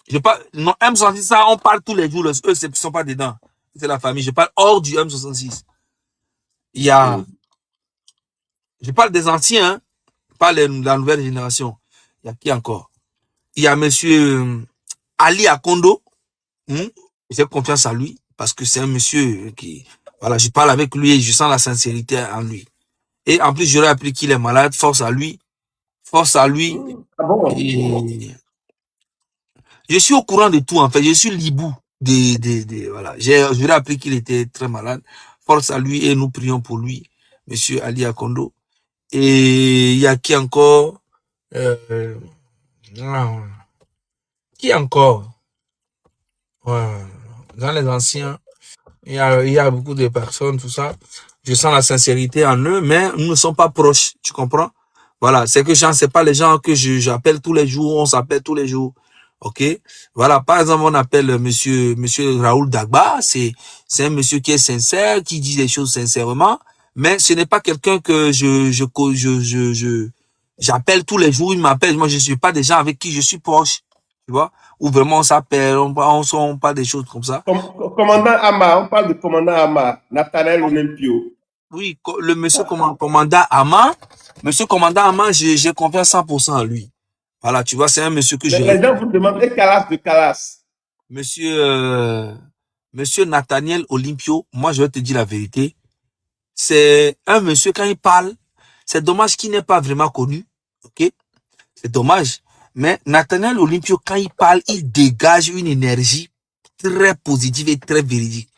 je parle, non, M66, ça, on parle tous les jours. Eux, ils ne sont pas dedans. C'est la famille. Je parle hors du M66. Il y a... Je parle des anciens, hein, pas la nouvelle génération. Il y a qui encore? Il y a monsieur Ali Akondo. J'ai confiance en lui parce que c'est un monsieur qui... Voilà, je parle avec lui et je sens la sincérité en lui. Et en plus, j'aurais appris qu'il est malade. Force à lui. Force à lui. Ah bon? Et je suis au courant de tout, en fait. Je suis l'hibou. Voilà. J'aurais appris qu'il était très malade. Force à lui et nous prions pour lui. Monsieur Ali Akondo. Et il y a qui encore? Qui encore? Ouais. Dans les anciens, il y a beaucoup de personnes, tout ça. Je sens la sincérité en eux, mais nous ne sommes pas proches. Tu comprends? Voilà. C'est que c'est pas les gens que j'appelle tous les jours, on s'appelle tous les jours. OK? Voilà. Par exemple, on appelle monsieur Raoul Dagba. C'est un monsieur qui est sincère, qui dit les choses sincèrement. Mais ce n'est pas quelqu'un que j'appelle tous les jours. Il m'appelle. Moi, je suis pas des gens avec qui je suis proche. Tu vois? Ou vraiment on s'appelle, on parle des choses comme ça. Commandant Ama, on parle de commandant Ama, Nathanaël Olympio. Oui, le monsieur commandant Ama, j'ai confiance 100% en lui. Voilà, tu vois, c'est un monsieur que Les gens vous demandent Calas de Calas. Monsieur Nathaniel Olympio, moi je vais te dire la vérité, c'est un monsieur quand il parle, c'est dommage qu'il n'est pas vraiment connu, ok? C'est dommage. Mais Nathaniel Olympio, quand il parle, il dégage une énergie très positive et très véridique.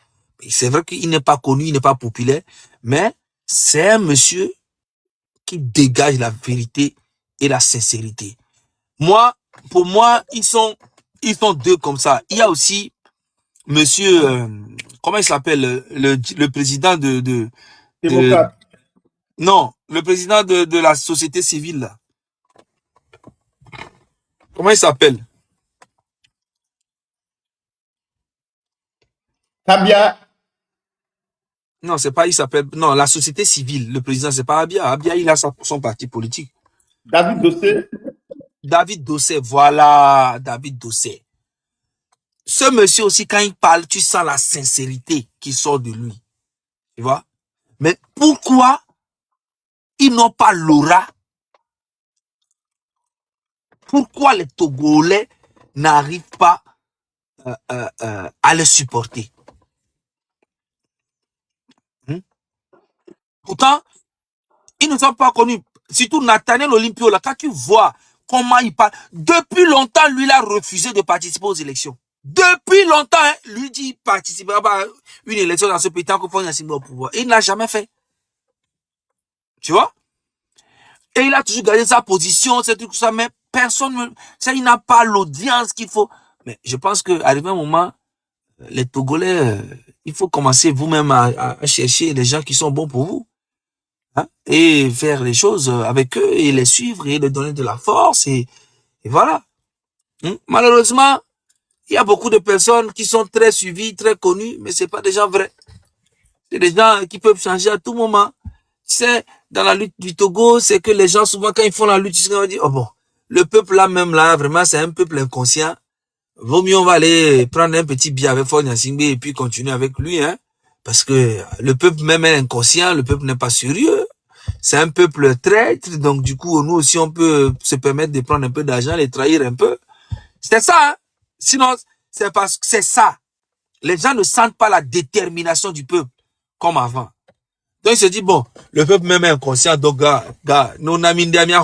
C'est vrai qu'il n'est pas connu, il n'est pas populaire, mais c'est un monsieur qui dégage la vérité et la sincérité. Pour moi, ils sont deux comme ça. Il y a aussi monsieur, comment il s'appelle, le président Démocrate. non, le président de la société civile, là. Comment il s'appelle? Tabia. Non, c'est pas, il s'appelle, non, la société civile. Le président, c'est pas Abia. Abia, il a son parti politique. David Dossé. David Dossé, voilà, David Dossé. Ce monsieur aussi, quand il parle, tu sens la sincérité qui sort de lui. Tu vois? Mais pourquoi ils n'ont pas l'aura? Pourquoi les Togolais n'arrivent pas à les supporter? Pourtant, ils ne sont pas connus. Surtout Nathaniel Olympio, là, quand tu vois comment il parle, depuis longtemps, lui, il a refusé de participer aux élections. Depuis longtemps, hein, lui dit qu'il participera pas à une élection dans ce pays tant qu'on fait un au pouvoir. Il ne l'a jamais fait. Tu vois? Et il a toujours gardé sa position, c'est tout ça, mais personne, il n'a pas l'audience qu'il faut. Mais je pense qu'arrivé un moment, les Togolais, il faut commencer vous-même à chercher les gens qui sont bons pour vous. Hein, et faire les choses avec eux et les suivre et leur donner de la force et voilà. Malheureusement, il y a beaucoup de personnes qui sont très suivies, très connues, mais c'est pas des gens vrais. C'est des gens qui peuvent changer à tout moment. Tu sais, dans la lutte du Togo, c'est que les gens, souvent, quand ils font la lutte, ils se disent, oh bon, le peuple là, même là, vraiment, c'est un peuple inconscient. Vaut mieux, on va aller prendre un petit billet avec Faure Gnassingbé et puis continuer avec lui, hein. Parce que le peuple même est inconscient, le peuple n'est pas sérieux. C'est un peuple traître, donc du coup, nous aussi, on peut se permettre de prendre un peu d'argent, les trahir un peu. C'est ça, hein? Sinon, c'est parce que c'est ça. Les gens ne sentent pas la détermination du peuple, comme avant. Donc, il se dit, bon, le peuple même est inconscient, donc, gars, nous, on a mis des miens,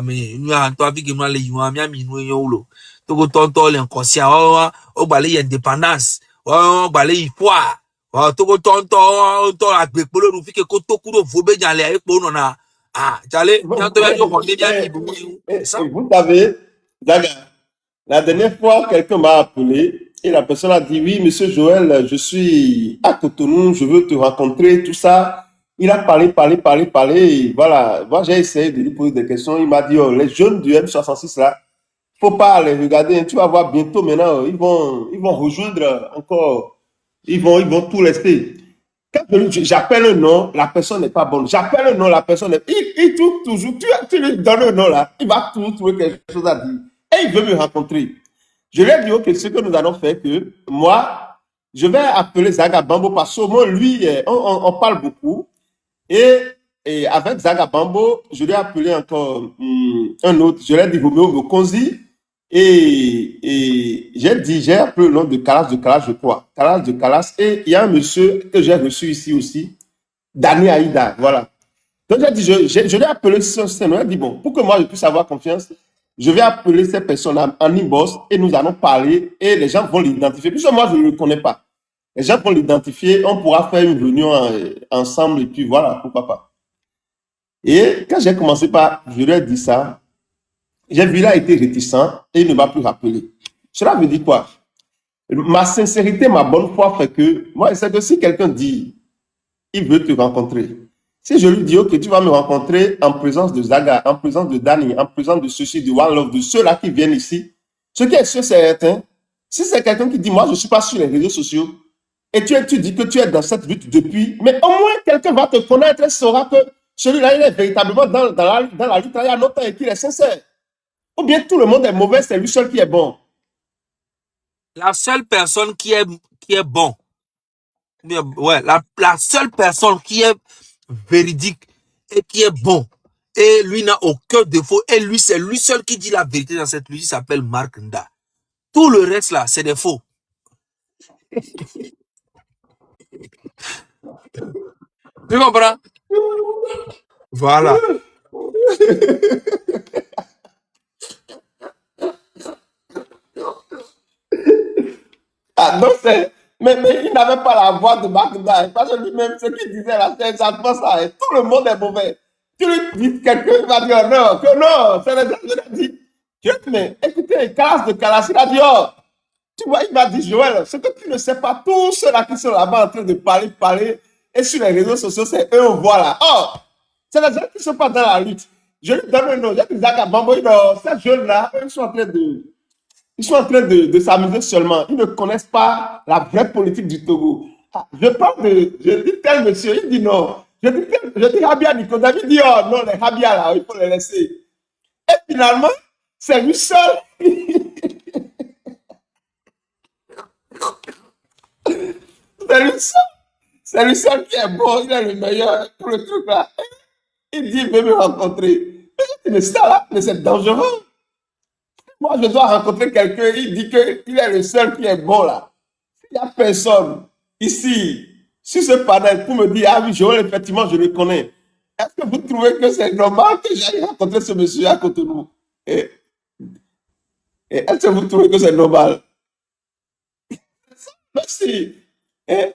mais nous, on a vu que nous, les gens, nous, nous, donc, tonton, l'inconscient, on balaye l'indépendance, on balaye foi. Togo tonton agbekpolo nu fike ko tokudo vobe jale ay po nona ah jale bientôt yo honde bien Vous savez, Daga, la dernière fois, quelqu'un m'a appelé Et la personne a dit, oui, monsieur Joël, je suis à Cotonou, je veux te rencontrer, tout ça. Il a parlé. Et voilà, moi j'ai essayé de lui poser des questions. Il m'a dit, oh, les jeunes du M66 là, faut pas les regarder. Tu vas voir bientôt maintenant, ils vont rejoindre encore. Ils vont tout laisser. Quand j'appelle un nom, la personne n'est pas bonne. J'appelle un nom, la personne est. Il trouve toujours. Tu lui donnes un nom là, il va toujours trouver quelque chose à dire. Et il veut me rencontrer. Je lui ai dit, ok, ce que nous allons faire, que moi, je vais appeler Zaga Bambo parce que moi, lui, on parle beaucoup. Et avec Zaga Bambo, je lui ai appelé encore un autre. Je lui ai dit Romeo Mokonzi. J'ai appelé le nom de Calas, je crois. Calas de Calas. Et il y a un monsieur que j'ai reçu ici aussi, Dani Aïda. Voilà. Donc j'ai dit, je l'ai appelé sur scène. Il a dit, bon, pour que moi je puisse avoir confiance, je vais appeler ces personnes en inbox et nous allons parler et les gens vont l'identifier. Puisque moi je ne le connais pas. Les gens vont l'identifier, on pourra faire une réunion ensemble et puis voilà, pourquoi pas. Et quand j'ai commencé par, je lui ai dit ça, j'ai vu, il a été réticent et il ne m'a plus rappelé. Cela veut dire quoi? Ma sincérité, ma bonne foi fait que, moi, c'est que si quelqu'un dit, il veut te rencontrer, si je lui dis, ok, tu vas me rencontrer en présence de Zaga, en présence de Dani, en présence de ceux-ci, de One Love, de ceux-là qui viennent ici, ce qui est sûr, c'est certain, si c'est quelqu'un qui dit, moi, je ne suis pas sur les réseaux sociaux, et tu dis que tu es dans cette lutte depuis, mais au moins, quelqu'un va te connaître et saura que celui-là, il est véritablement dans la lutte, il y a longtemps et qu'il est sincère. Ou bien tout le monde est mauvais, c'est lui seul qui est bon. La seule personne qui est bon, ouais, la seule personne qui est véridique et qui est bon, et lui n'a aucun défaut, et lui, c'est lui seul qui dit la vérité dans cette lutte, il s'appelle Mark Nda. Tout le reste là, c'est des faux. Tu comprends? Voilà. Ah, donc c'est. Mais il n'avait pas la voix de Magda. Parce que lui-même, ce qu'il disait là, c'est exactement ça. Et tout le monde est mauvais. Tu lui dis quelqu'un, il va dire non, que non. C'est les gens qui l'ont dit. Je dis, mais écoutez, Calas de Calas, il a dit, oh, tu vois, il m'a dit, Joël, ce que tu ne sais pas, tous ceux-là qui sont là-bas en train de parler, et sur les réseaux sociaux, c'est eux, on voit là. Oh, c'est les gens qui ne sont pas dans la lutte. Je lui donne un nom. J'ai dit, Zaka Bambo, ces jeunes-là, ils sont en train de s'amuser seulement. Ils ne connaissent pas la vraie politique du Togo. Ah, je dis tel monsieur, il dit non. Je dis Habia Nico. David dit, oh non, les Habia là, il faut les laisser. Et finalement, c'est lui seul. C'est lui seul. C'est lui seul qui est bon, il est le meilleur pour le truc là. Il dit, il veut me rencontrer. Mais ça là, mais c'est dangereux. Moi, je dois rencontrer quelqu'un, il dit qu'il est le seul qui est bon là. Il n'y a personne ici, sur ce panel, pour me dire, ah oui, Joël, effectivement, je le connais. Est-ce que vous trouvez que c'est normal que j'aille rencontrer ce monsieur à côté de nous? Et, et est-ce que vous trouvez que c'est normal? Merci. Et,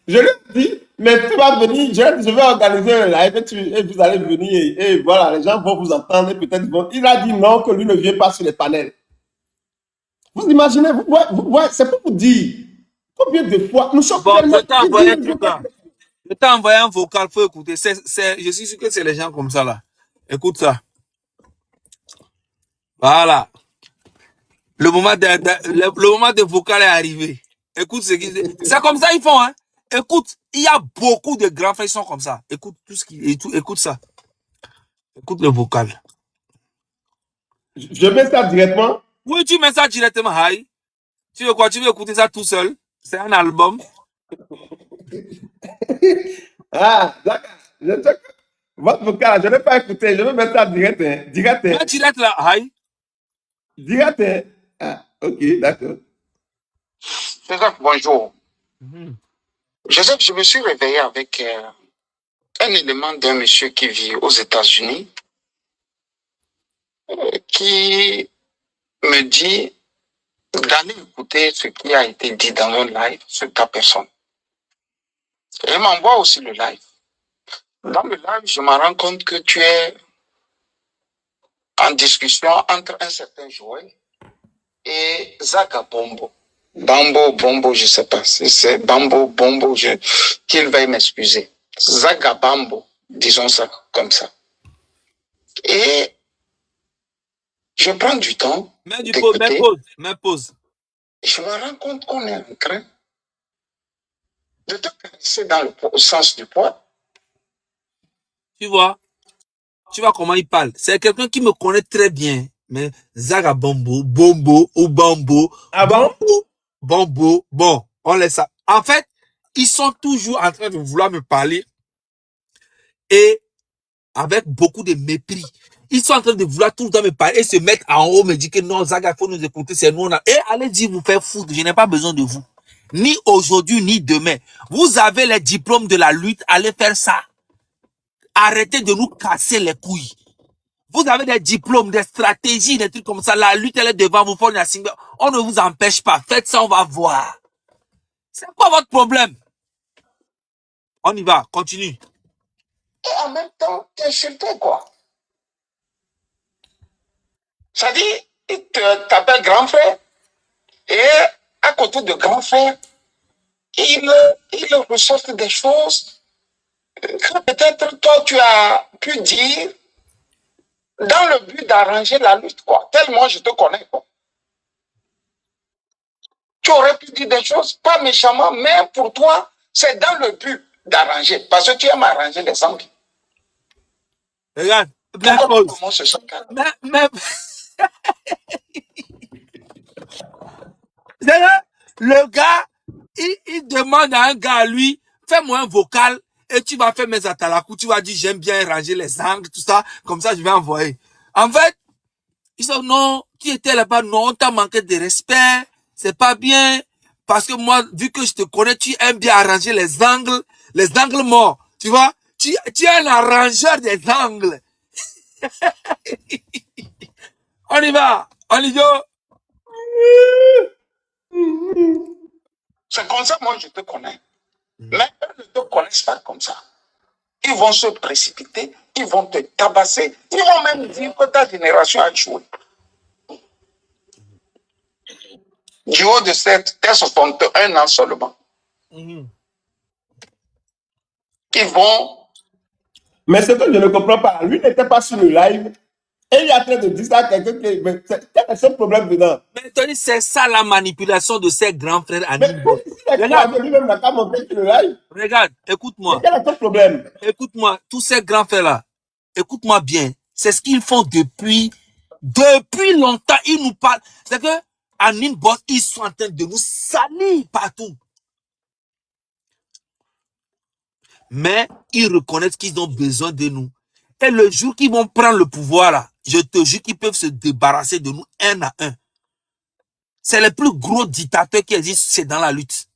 je lui ai dit, mais tu vas venir, je vais organiser un live et vous allez venir et voilà, les gens vont vous entendre et peut-être vont. Il a dit non, que lui ne vient pas sur les panels. Vous imaginez, vous voyez, c'est pour vous dire combien de fois nous sommes Bon, tellement. je t'ai envoyé un truc là. Je t'ai envoyé un vocal, faut écouter. Je suis sûr que c'est les gens comme ça là. Écoute ça. Voilà. Le moment de vocal est arrivé. Écoute ce qu'ils. C'est comme ça ils font, hein. Écoute, il y a beaucoup de grands frères qui sont comme ça. Écoute tout ce qui. Écoute ça. Écoute le vocal. Je mets ça directement. Oui, tu mets ça directement, Haï. Tu veux quoi? Tu veux écouter ça tout seul? C'est un album. Ah, d'accord. Votre vocal, je n'ai pas écouté. Je vais mettre ça direct. Hein. Direct. Hein. Mets direct là, Haï. Direct. Hein. Ah, ok, d'accord. Joseph, bonjour. Joseph, je me suis réveillé avec un élément d'un monsieur qui vit aux États-Unis qui me dit d'aller écouter ce qui a été dit dans un live sur ta personne. Et il m'envoie aussi le live. Dans le live, je me rends compte que tu es en discussion entre un certain Joël et Zaga Bombo. Bambo, Bombo, je sais pas si c'est Bambo, Bombo, qu'il veuille m'excuser. Zaga Bambo, disons ça comme ça. Et je prends du temps. Même pause. Je me rends compte qu'on est en train de te caresser dans le sens du poil. Tu vois comment il parle. C'est quelqu'un qui me connaît très bien. Mais Zaga Bombo, Bombo ou Bambo. Ah bon? Bombo, bon, on laisse ça. En fait, ils sont toujours en train de vouloir me parler et avec beaucoup de mépris. Ils sont en train de vouloir tout le temps me parler et se mettre en haut, me dire que non, Zaga, il faut nous écouter, c'est nous. Et allez dire vous faire foutre, je n'ai pas besoin de vous. Ni aujourd'hui, ni demain. Vous avez les diplômes de la lutte, allez faire ça. Arrêtez de nous casser les couilles. Vous avez des diplômes, des stratégies, des trucs comme ça. La lutte, elle est devant vous. On ne vous empêche pas. Faites ça, on va voir. C'est quoi votre problème? On y va, continue. Et en même temps, t'insulter, quoi. Ça dit, il t'appelle grand frère. Et à côté de grand frère, il ressortent des choses que peut-être toi, tu as pu dire dans le but d'arranger la lutte, quoi. Tellement je te connais, quoi. Tu aurais pu dire des choses, pas méchamment, mais pour toi, c'est dans le but d'arranger. Parce que tu aimes arranger les angles. Regarde, Comment se sent? Le gars, il demande à un gars, lui, fais-moi un vocal et tu vas faire mes atalakou, tu vas dire j'aime bien ranger les angles, tout ça, comme ça je vais envoyer. En fait, ils disent non, qui était là-bas, non, t'as manqué de respect, c'est pas bien, parce que moi, vu que je te connais, tu aimes bien arranger les angles morts, tu vois, tu es un arrangeur des angles. On y va, on y va. C'est comme ça, moi, je te connais. Mais eux ne te connaissent pas comme ça. Ils vont se précipiter, ils vont te tabasser, ils vont même dire que ta génération a joué. Du haut de tes 61 ans seulement. Ils vont... Mais ce que je ne comprends pas, lui n'était pas sur le live. Et il est en train de dire ça à quelqu'un qui... Mais quel est son problème dedans? Mais Tony, c'est ça la manipulation de ses grands frères à Mais lui-même n'a pas montré sur le live. Regarde, écoute-moi. Quel est ton problème? Écoute-moi, tous ces grands frères-là, écoute-moi bien. C'est ce qu'ils font depuis longtemps. Ils nous parlent. C'est que, à Ninbot, ils sont en train de nous salir partout. Mais ils reconnaissent qu'ils ont besoin de nous. Et le jour qu'ils vont prendre le pouvoir, là, je te jure qu'ils peuvent se débarrasser de nous un à un. C'est les plus gros dictateurs qui existent, c'est dans la lutte.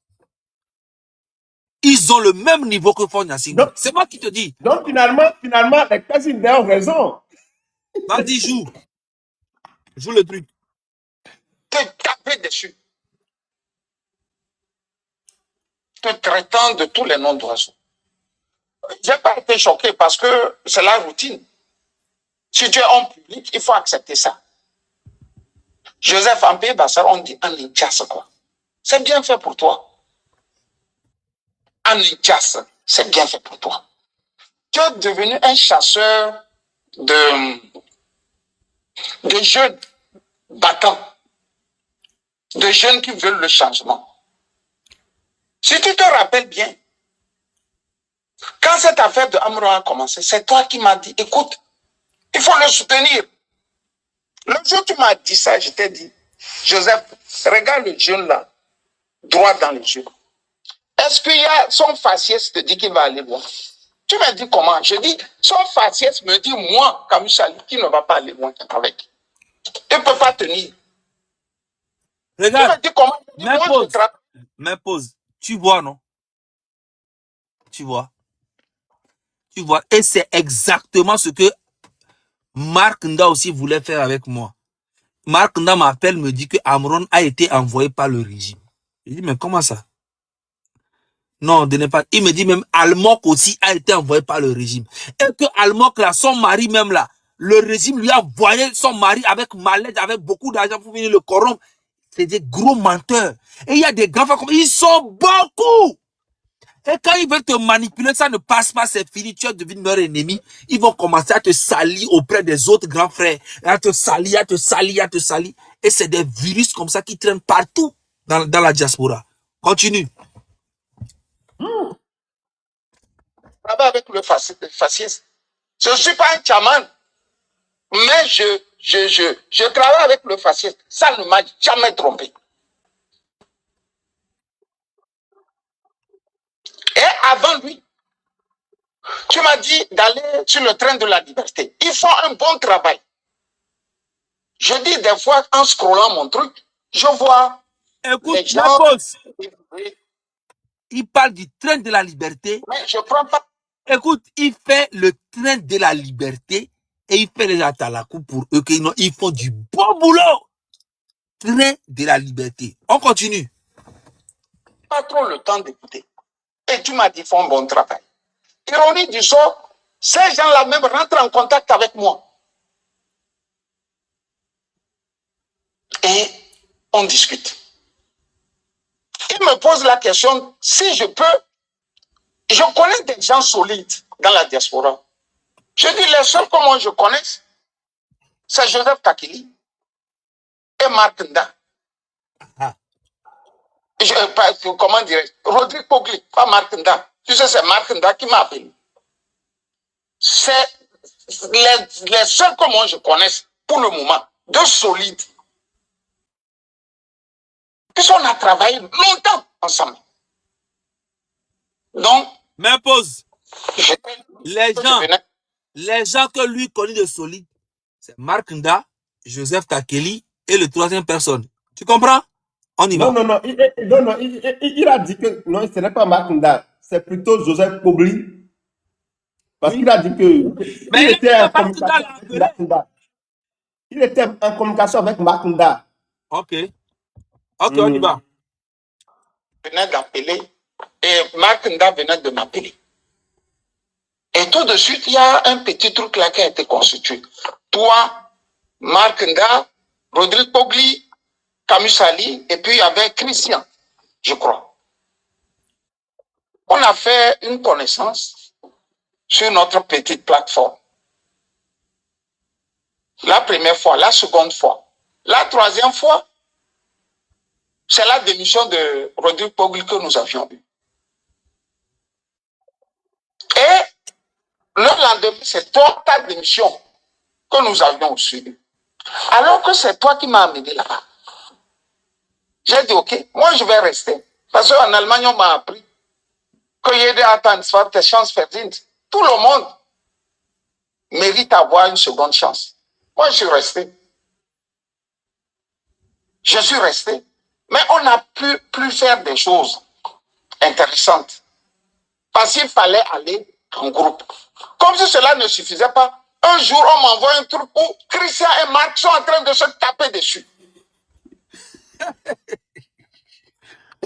Ils ont le même niveau que Fon Yassine. C'est moi qui te dis. Donc finalement, les Casimir ont raison. Vas-y, joue. Joue le truc. Te taper dessus. Te traitant de tous les noms d'oiseaux. Je n'ai pas été choqué parce que c'est la routine. Si tu es en public, il faut accepter ça. Joseph Ampé Bassar, on dit en Ninjas, quoi. C'est bien fait pour toi. En Ninjas, c'est bien fait pour toi. Tu es devenu un chasseur de jeunes battants, de jeunes qui veulent le changement. Si tu te rappelles bien, quand cette affaire de Amro a commencé, c'est toi qui m'as dit, écoute, il faut le soutenir. Le jour où tu m'as dit ça, je t'ai dit, Joseph, regarde le jeune là, droit dans les yeux. Est-ce qu'il y a son faciès te dit qu'il va aller loin? Tu m'as dit comment? Je dis, son faciès me dit, moi, Kamouchali, qui ne va pas aller loin avec. Il ne peut pas tenir. Regarde, tu m'as dit comment? Mais pause. Tu vois, non? Tu vois? Tu vois? Et c'est exactement ce que Marc Nda aussi voulait faire avec moi. Marc Nda m'appelle, me dit que Amron a été envoyé par le régime. Je dis, mais comment ça? Non, de ne pas. Il me dit même Almok aussi a été envoyé par le régime. Et que Almok là, son mari même là, le régime lui a envoyé son mari avec mal-aide, avec beaucoup d'argent pour venir le corrompre. C'est des gros menteurs. Et il y a des grands frères comme ils sont beaucoup. Et quand ils veulent te manipuler, ça ne passe pas, c'est fini, tu es devenu leur ennemi. Ils vont commencer à te salir auprès des autres grands frères. À te salir, à te salir, à te salir. Et c'est des virus comme ça qui traînent partout dans la diaspora. Continue. Avec le fascisme. Je ne suis pas un chaman, mais je travaille avec le fascisme. Ça ne m'a jamais trompé. Et avant lui, tu m'as dit d'aller sur le train de la liberté. Ils font un bon travail. Je dis des fois, en scrollant mon truc, je vois les gens... Il parle du train de la liberté. Mais je ne prends pas. Écoute, il fait le train de la liberté et il fait les atalakou pour eux. Ils font du bon boulot. Train de la liberté. On continue. Pas trop le temps d'écouter. Et tu m'as dit, ils font un bon travail. Ironie du sort, ces gens-là même rentrent en contact avec moi. Et on discute. Il me pose la question, si je peux, je connais des gens solides dans la diaspora. Je dis, les seuls que moi je connais, c'est Joseph Takili et Marc Nda. Comment dirais-je? Rodrigue Pogli, pas Marc Nda. Tu sais, c'est Marc Nda qui m'a appelé. C'est les seuls que moi je connais pour le moment, de solides. Puisqu'on a travaillé longtemps ensemble. Donc, mais pause. Les gens que lui connaît de solide, c'est Marc Nda, Joseph Takeli et le troisième personne. Tu comprends? On y va. Non, il a dit que non, ce n'est pas Marc Nda, c'est plutôt Joseph Pogli. Parce qu'il a dit que mais il était en communication avec Marc Nda. Il était en communication avec Marc Nda. Ok, on y va. Venait d'appeler et Marc Nda venait de m'appeler. Et tout de suite, il y a un petit truc là qui a été constitué. Toi, Marc Nda, Rodrigue Pogli, Camus Ali, et puis il y avait Christian, je crois. On a fait une connaissance sur notre petite plateforme. La première fois, la seconde fois. La troisième fois, c'est la démission de Rodrigue Pogli que nous avions eue. Et le lendemain, c'est toi, ta démission que nous avions reçue. Alors que c'est toi qui m'as amené là-bas. J'ai dit, ok, moi je vais rester. Parce qu'en Allemagne, on m'a appris que jede attendre tes chances verdientes. Tout le monde mérite d'avoir une seconde chance. Moi, je suis resté. Je suis resté. Mais on a pu plus faire des choses intéressantes. Parce qu'il fallait aller en groupe. Comme si cela ne suffisait pas, un jour, on m'envoie un truc où Christian et Marc sont en train de se taper dessus.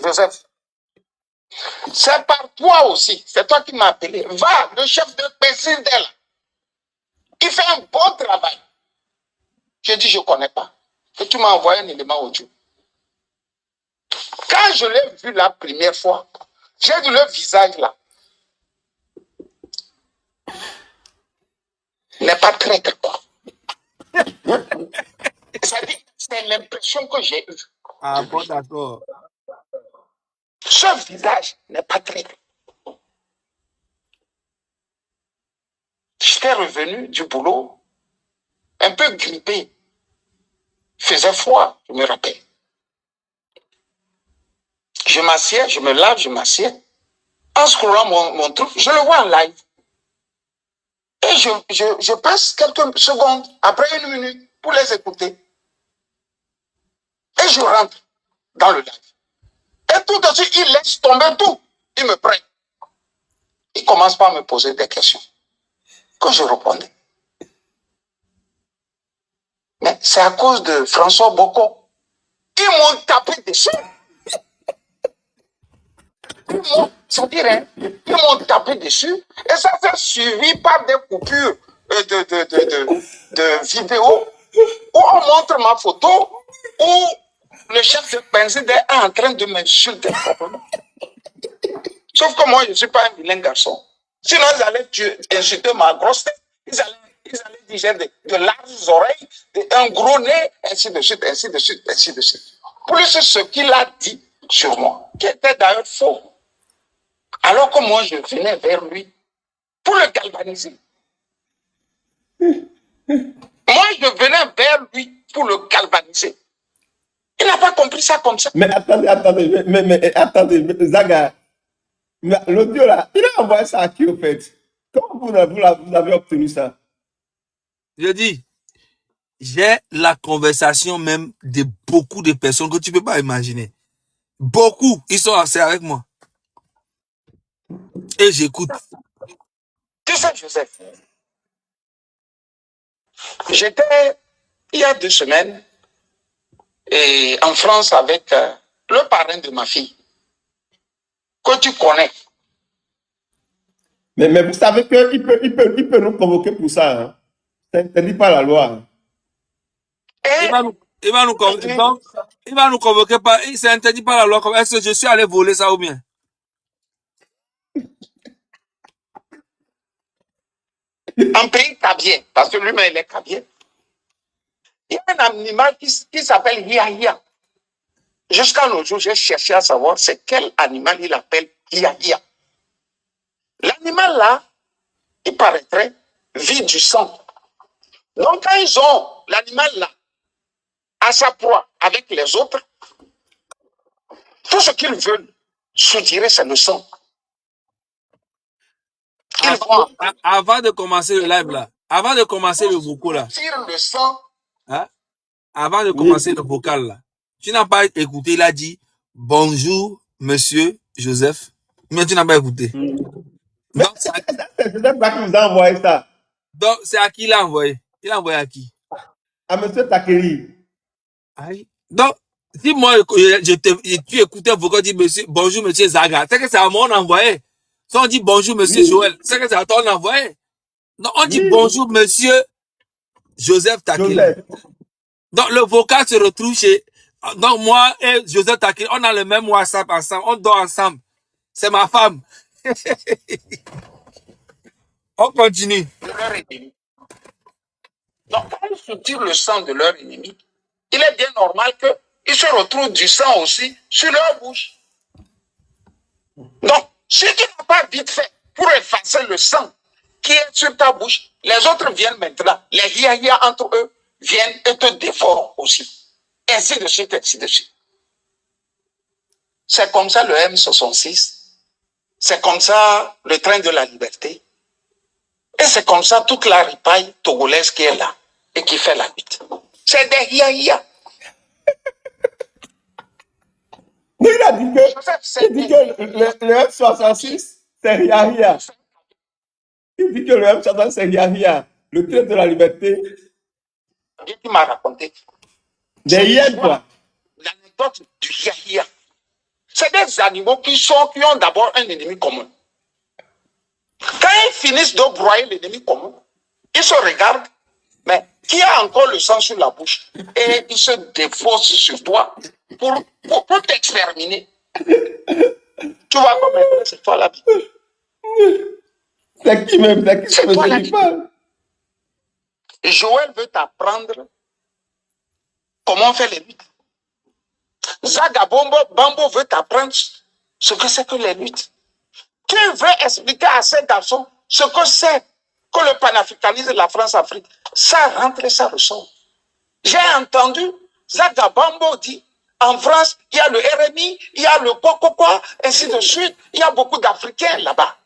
Joseph, c'est par toi aussi, c'est toi qui m'as appelé. Va, le chef de Pesindel, il fait un bon travail. J'ai dit, je ne connais pas. Et tu m'as envoyé un élément audio. Quand je l'ai vu la première fois, j'ai vu le visage là. N'est pas très d'accord. C'est l'impression que j'ai eue. Ah bon, d'accord. Ce visage n'est pas très. J'étais revenu du boulot, un peu grippé. Il faisait froid, je me rappelle. Je m'assieds, je me lave, je m'assieds. En scrollant mon truc, je le vois en live. Et je passe quelques secondes, après une minute, pour les écouter. Et je rentre dans le live. Et tout de suite, il laisse tomber tout. Il me prend. Il commence par me poser des questions. Que je répondais. Mais c'est à cause de François Bocco. Ils m'ont tapé dessus. Ils m'ont tapé dessus. Et ça s'est suivi par des coupures de vidéos où on montre ma photo, où le chef principe est en train de m'insulter proprement. Sauf que moi, je ne suis pas un vilain garçon. Sinon, ils allaient insulter ma grosse tête. Ils allaient dire j'ai de larges oreilles, un gros nez, ainsi de suite, ainsi de suite, ainsi de suite. Plus ce qu'il a dit sur moi, qui était d'ailleurs faux. Alors que moi, je venais vers lui pour le galvaniser. Moi, je venais vers lui pour le galvaniser. Il n'a pas compris ça comme ça. Mais attendez, Zaga, l'audio là, il a envoyé ça à qui au fait? Comment vous avez obtenu ça? Je dis, j'ai la conversation même de beaucoup de personnes que tu ne peux pas imaginer. Beaucoup, ils sont assez avec moi. Et j'écoute. Tu sais, Joseph, j'étais, il y a 2 semaines, et en France avec le parrain de ma fille, que tu connais. Mais vous savez qu'il peut nous convoquer pour ça. Hein? C'est interdit par la loi. Et Il va nous convoquer. Donc, il va nous convoquer par. C'est interdit par la loi. Est-ce que je suis allé voler ça ou bien? en pays cabier, parce que lui-même il est cabier, il y a un animal qui s'appelle Hia. Jusqu'à nos jours, j'ai cherché à savoir c'est quel animal il appelle Hia. L'animal là, il paraîtrait, vit du sang. Donc quand ils ont l'animal là, à sa proie avec les autres, tout ce qu'ils veulent soutirer, c'est le sang. Avant de commencer le live là, avant de commencer le vocal là, le sang. Hein? Avant de commencer le vocal là, tu n'as pas écouté, il a dit bonjour monsieur Joseph, mais tu n'as pas écouté. Mais c'est Joseph là qui vous a envoyé ça. Donc c'est à qui il a envoyé? Il a envoyé à qui? À monsieur Takeri. Aïe. Donc, si moi, tu écoutais un vocal dit bonjour monsieur Zaga, c'est que c'est à moi on envoyé. Si on dit bonjour monsieur Joël, c'est que c'est à toi on envoyé. Non, on dit bonjour monsieur Joseph Takeri. Donc le vocal se retrouve chez. Donc moi et Joseph Takeri, on a le même WhatsApp ensemble, on dort ensemble. C'est ma femme. On continue. De leur ennemi. Donc quand ils soutirent le sang de leur ennemi, il est bien normal qu'ils se retrouvent du sang aussi sur leur bouche. Donc, si tu n'as pas vite fait pour effacer le sang qui est sur ta bouche, les autres viennent maintenant, les hiya entre eux viennent et te dévorent aussi. Ainsi de suite, ainsi de suite. C'est comme ça le M66. C'est comme ça le train de la liberté. Et c'est comme ça toute la ripaille togolaise qui est là et qui fait la lutte. C'est des hiya. Il a dit que le M66, c'est Ria. Il dit que le M66, c'est Ria. Le train de la liberté. Il m'a raconté. Des hyènes, quoi. L'anecdote du Yahya. C'est des animaux qui ont d'abord un ennemi commun. Quand ils finissent de broyer l'ennemi commun, ils se regardent, mais qui a encore le sang sur la bouche? Et ils se défaussent sur toi pour t'exterminer. Tu vois comment c'est toi la vie. C'est qui même? C'est qui me dit pas? Joël veut t'apprendre comment on fait les luttes. Zaga Bambo veut t'apprendre ce que c'est que les luttes. Qui veut expliquer à ces garçons ce que c'est que le panafricanisme de la France-Afrique? Ça rentre et ça ressort. J'ai entendu Zaga Bambo dire, en France, il y a le RMI, il y a le quoi, ainsi de suite. Il y a beaucoup d'Africains là-bas.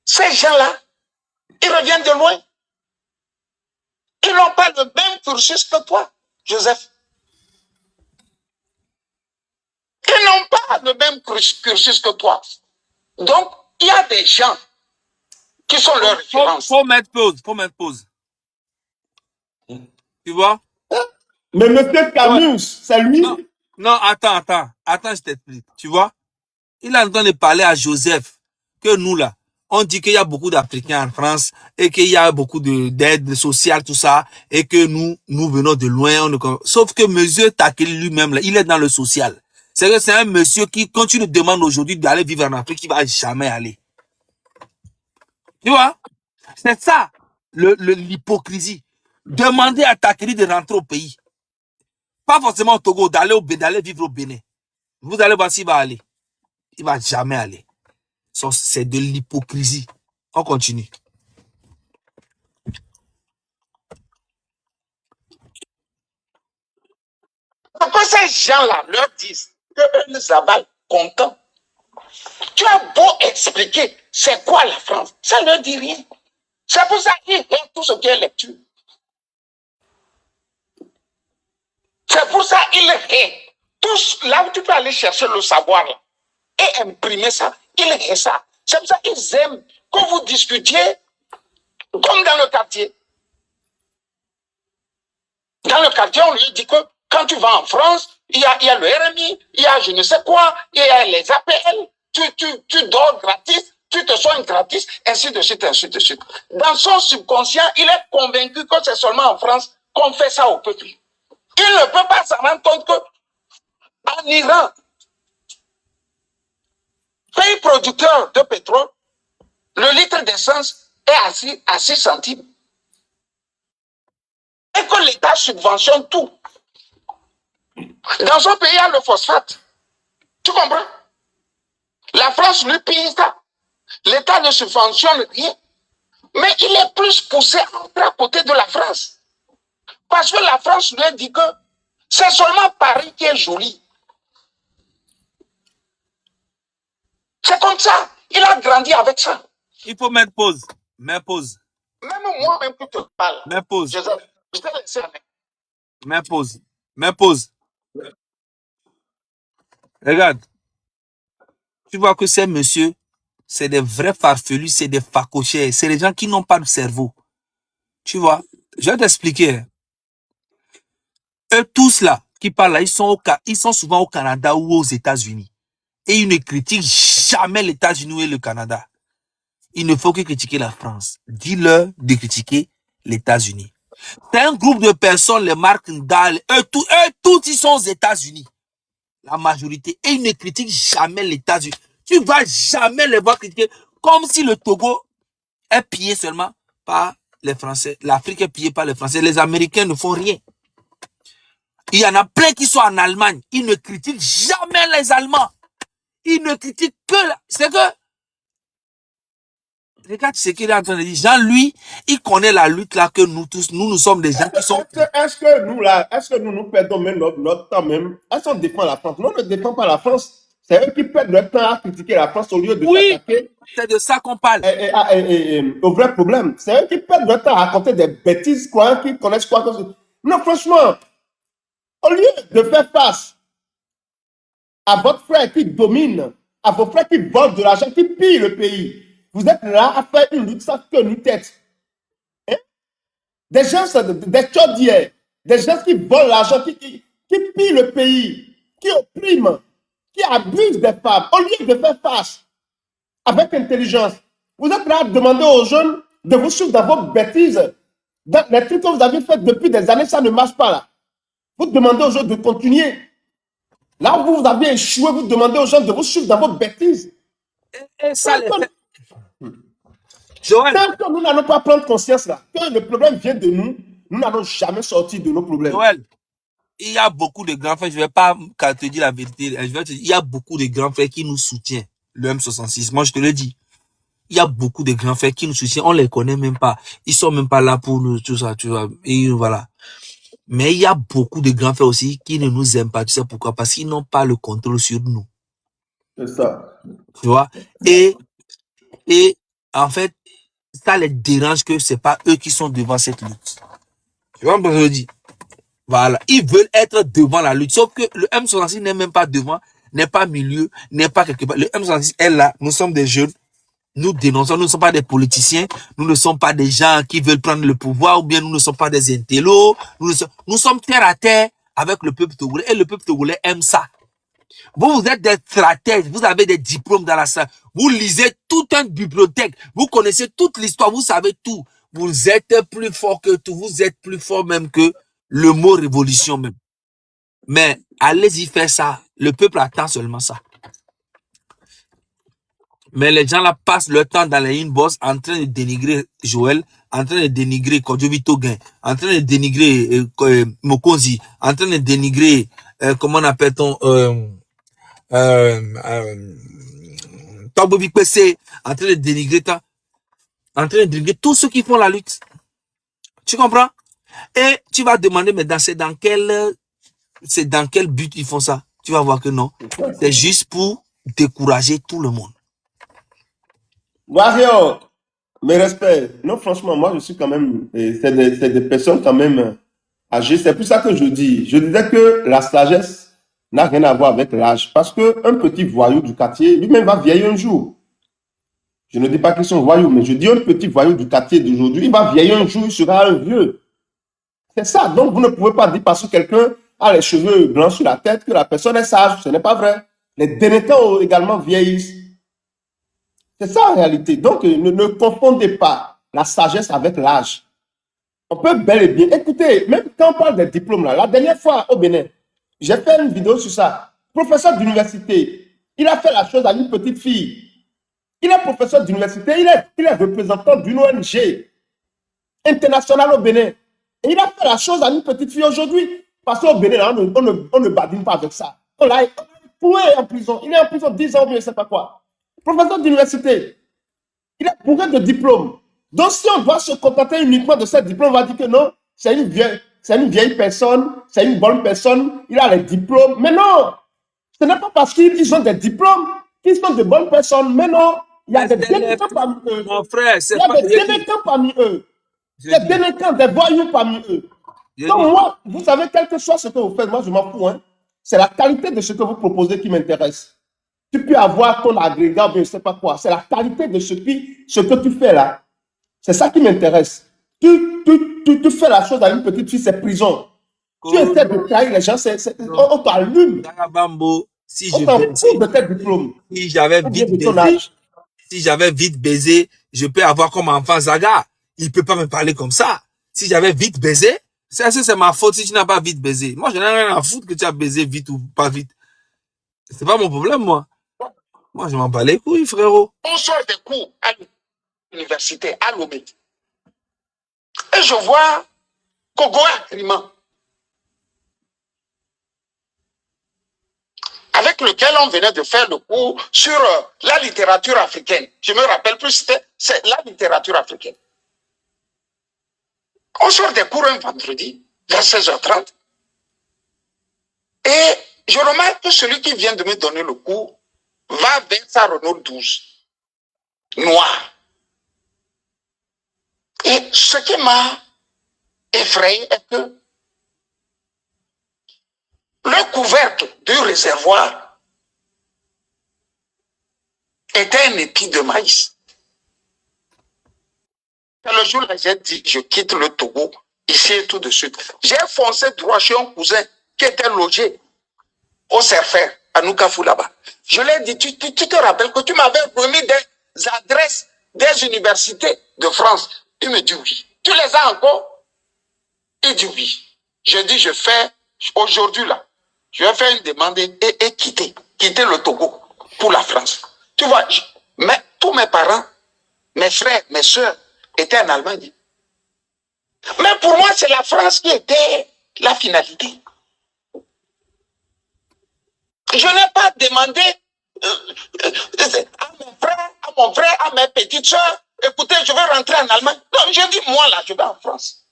Ces gens-là, ils reviennent de loin. Ils n'ont pas le même cursus que toi, Joseph. Ils n'ont pas le même cursus que toi. Donc, il y a des gens qui sont leurs références. Faut mettre pause. Tu vois? Mais M. Camus, c'est lui. Non, attends, je t'explique. Tu vois? Il est en train de parler à Joseph, que nous là, On dit qu'il y a beaucoup d'Africains en France et qu'il y a beaucoup d'aide sociale, tout ça, et que nous venons de loin. Sauf que monsieur Takeli lui-même, là, il est dans le social. C'est que c'est un monsieur qui, quand tu nous demandes aujourd'hui d'aller vivre en Afrique, il va jamais aller. Tu vois? C'est ça, l'hypocrisie. Demander à Takeli de rentrer au pays. Pas forcément au Togo, d'aller vivre au Bénin. Vous allez voir s'il va aller. Il va jamais aller. C'est de l'hypocrisie. On continue. Pourquoi ces gens-là leur disent qu'eux, ils avalent contents? Tu as beau expliquer c'est quoi la France, ça ne leur dit rien. C'est pour ça qu'ils aiment tout ce qui est lecture. C'est pour ça qu'ils aiment tout là où tu peux aller chercher le savoir là, et imprimer ça. Ils aiment ça. C'est pour ça qu'ils aiment que vous discutiez comme dans le quartier. Dans le quartier, on lui dit que quand tu vas en France, il y a le RMI, il y a je ne sais quoi, il y a les APL, tu dors gratis, tu te soignes gratis, ainsi de suite, ainsi de suite. Dans son subconscient, il est convaincu que c'est seulement en France qu'on fait ça au peuple. Il ne peut pas s'en rendre compte qu'en Iran, pays producteur de pétrole, le litre d'essence est à 6 centimes. Et que l'État subventionne tout. Dans son pays, il y a le phosphate. Tu comprends? La France lui paye ça. L'État ne subventionne rien. Mais il est plus poussé à côté de la France. Parce que la France lui dit que c'est seulement Paris qui est joli. C'est comme ça. Il a grandi avec ça. Il faut mettre pause. Mets pause. Même moi, même qui te parle. Mets pause. Je t'ai laissé avec. Mets pause. Mets pause. Regarde. Tu vois que ces messieurs, c'est des vrais farfelus, c'est des facochers, c'est des gens qui n'ont pas de cerveau. Tu vois, je vais t'expliquer. Eux tous là, qui parlent là, ils sont souvent au Canada ou aux États-Unis. Et ils ne critiquent jamais les États-Unis et le Canada. Il ne faut que critiquer la France. Dis-leur de critiquer les États-Unis. C'est un groupe de personnes, les Mark Ndal, eux tous, ils sont aux États-Unis. La majorité. Et ils ne critiquent jamais les États-Unis. Tu ne vas jamais les voir critiquer. Comme si le Togo est pillé seulement par les Français. L'Afrique est pillée par les Français. Les Américains ne font rien. Il y en a plein qui sont en Allemagne. Ils ne critiquent jamais les Allemands. Ils ne critiquent que... C'est que... Regarde ce qu'il est en train de dire. Jean, lui, il connaît la lutte là que nous tous, nous sommes des gens qui sont... Est-ce que nous perdons même notre temps même? Est-ce qu'on défend la France? Non, on ne défend pas la France. C'est eux qui perdent leur temps à critiquer la France au lieu de s'attaquer. C'est de ça qu'on parle. Au vrai problème. C'est eux qui perdent leur temps à raconter des bêtises, quoi, qui connaissent quoi. Non, franchement, au lieu de faire face à votre frère qui domine, à vos frères qui volent de l'argent, qui pillent le pays, vous êtes là à faire une lutte sans queue ni tête. Hein? Des gens, des chaudières, des gens qui volent l'argent, qui pillent le pays, qui oppriment, qui abusent des femmes, au lieu de faire face avec intelligence. Vous êtes là à demander aux jeunes de vous suivre dans vos bêtises. Dans les trucs que vous avez fait depuis des années, ça ne marche pas là. Vous demandez aux gens de continuer. Là où vous avez échoué, vous demandez aux gens de vous suivre dans vos bêtises. Et ça, Joël. Tant que nous n'allons pas prendre conscience là, que le problème vient de nous, nous n'allons jamais sortir de nos problèmes. Joël, il y a beaucoup de grands frères, je ne vais pas te dire la vérité, je vais te dire, il y a beaucoup de grands frères qui nous soutiennent, le M66, moi je te le dis. Il y a beaucoup de grands frères qui nous soutiennent, on les connaît même pas, ils sont même pas là pour nous, tout ça, tu vois, et voilà. Mais il y a beaucoup de grands frères aussi qui ne nous aiment pas, tu sais pourquoi? Parce qu'ils n'ont pas le contrôle sur nous. C'est ça. Tu vois? Et en fait, ça les dérange que c'est pas eux qui sont devant cette lutte. Tu vois ce que je veux dire? Voilà. Ils veulent être devant la lutte. Sauf que le M66 n'est même pas devant, n'est pas milieu, n'est pas quelque part. Le M66 est là. Nous sommes des jeunes. Nous dénonçons. Nous ne sommes pas des politiciens. Nous ne sommes pas des gens qui veulent prendre le pouvoir ou bien nous ne sommes pas des intellos. Nous sommes terre à terre avec le peuple togolais et le peuple togolais aime ça. Vous êtes des stratèges. Vous avez des diplômes dans la salle. Vous lisez toute une bibliothèque. Vous connaissez toute l'histoire. Vous savez tout. Vous êtes plus fort que tout. Vous êtes plus fort même que le mot révolution même. Mais allez-y faire ça. Le peuple attend seulement ça. Mais les gens là passent leur temps dans les inbox en train de dénigrer Joël, en train de dénigrer Kodjovi Toguin, en train de dénigrer Mokonzi, en train de dénigrer, comment on appelle-t-on, Tobobi PC, en train de dénigrer tous ceux qui font la lutte. Tu comprends? Et tu vas demander, mais c'est dans quel but ils font ça? Tu vas voir que non. C'est juste pour décourager tout le monde. Warrior, mes respects. Non, franchement, moi, je suis quand même. C'est des personnes quand même âgées. C'est pour ça que je dis. Je disais que la sagesse n'a rien à voir avec l'âge. Parce qu'un petit voyou du quartier, lui-même va vieillir un jour. Je ne dis pas qu'ils sont voyous, mais je dis un petit voyou du quartier d'aujourd'hui, il va vieillir un jour, il sera un vieux. C'est ça. Donc, vous ne pouvez pas dire parce que quelqu'un a les cheveux blancs sur la tête que la personne est sage. Ce n'est pas vrai. Les délinquants également vieillissent. C'est ça en réalité. Donc, ne confondez pas la sagesse avec l'âge. On peut bel et bien. Écoutez, même quand on parle des diplômes, là, la dernière fois au Bénin, j'ai fait une vidéo sur ça. Professeur d'université, il a fait la chose à une petite fille. Il est professeur d'université, il est représentant d'une ONG internationale au Bénin. Et il a fait la chose à une petite fille aujourd'hui. Parce qu'au Bénin, là, on ne badine pas avec ça. On l'a cloué en prison. Il est en prison 10 ans, je ne sais pas quoi. Professeur d'université, il est bourré de diplômes. Donc, si on doit se contenter uniquement de ce diplôme, on va dire que non, c'est une vieille personne, c'est une bonne personne, il a les diplômes. Mais non, ce n'est pas parce qu'ils ont des diplômes qu'ils sont de bonnes personnes. Mais non, il y a des délinquants parmi eux. Mon frère, il y a des délinquants parmi eux. Des délinquants, des voyous parmi eux. Donc, moi, vous savez, quel que soit ce que vous faites, moi, je m'en fous. Hein. C'est la qualité de ce que vous proposez qui m'intéresse. Tu peux avoir ton agrégat, je ne sais pas quoi. C'est la qualité de ce que tu fais là. C'est ça qui m'intéresse. Tu fais la chose à une petite fille, c'est prison. Tu essaies de trahir les gens, on t'allume. Si on t'en fout de tes diplômes. Si j'avais vite baisé, je peux avoir comme enfant Zaga. Il ne peut pas me parler comme ça. Si j'avais vite baisé, c'est ma faute si tu n'as pas vite baisé. Moi, je n'ai rien à foutre que tu as baisé vite ou pas vite. C'est pas mon problème, moi. Moi, je m'en bats les couilles, frérot. On sort des cours à l'université, à Lomé. Et je vois Kogoa Kriman, avec lequel on venait de faire le cours sur la littérature africaine. Je me rappelle plus, c'est la littérature africaine. On sort des cours un vendredi, vers 16h30. Et je remarque que celui qui vient de me donner le cours va vers sa Renault 12, noire. Et ce qui m'a effrayé est que le couvercle du réservoir était un épi de maïs. Et le jour-là, j'ai dit, je quitte le Togo, ici et tout de suite. J'ai foncé droit chez un cousin qui était logé au Serfer, à Noukafou là-bas. Je lui ai dit, tu te rappelles que tu m'avais remis des adresses des universités de France? Il me dit oui. Tu les as encore? Il dit oui. Je dis, je fais, aujourd'hui là, je vais faire une demande et quitter le Togo pour la France. Tu vois, mais tous mes parents, mes frères, mes soeurs étaient en Allemagne. Mais pour moi, c'est la France qui était la finalité. Je n'ai pas demandé à mon frère, à mes petites soeurs, écoutez, je veux rentrer en Allemagne. Non, j'ai dit, moi là, je vais en France.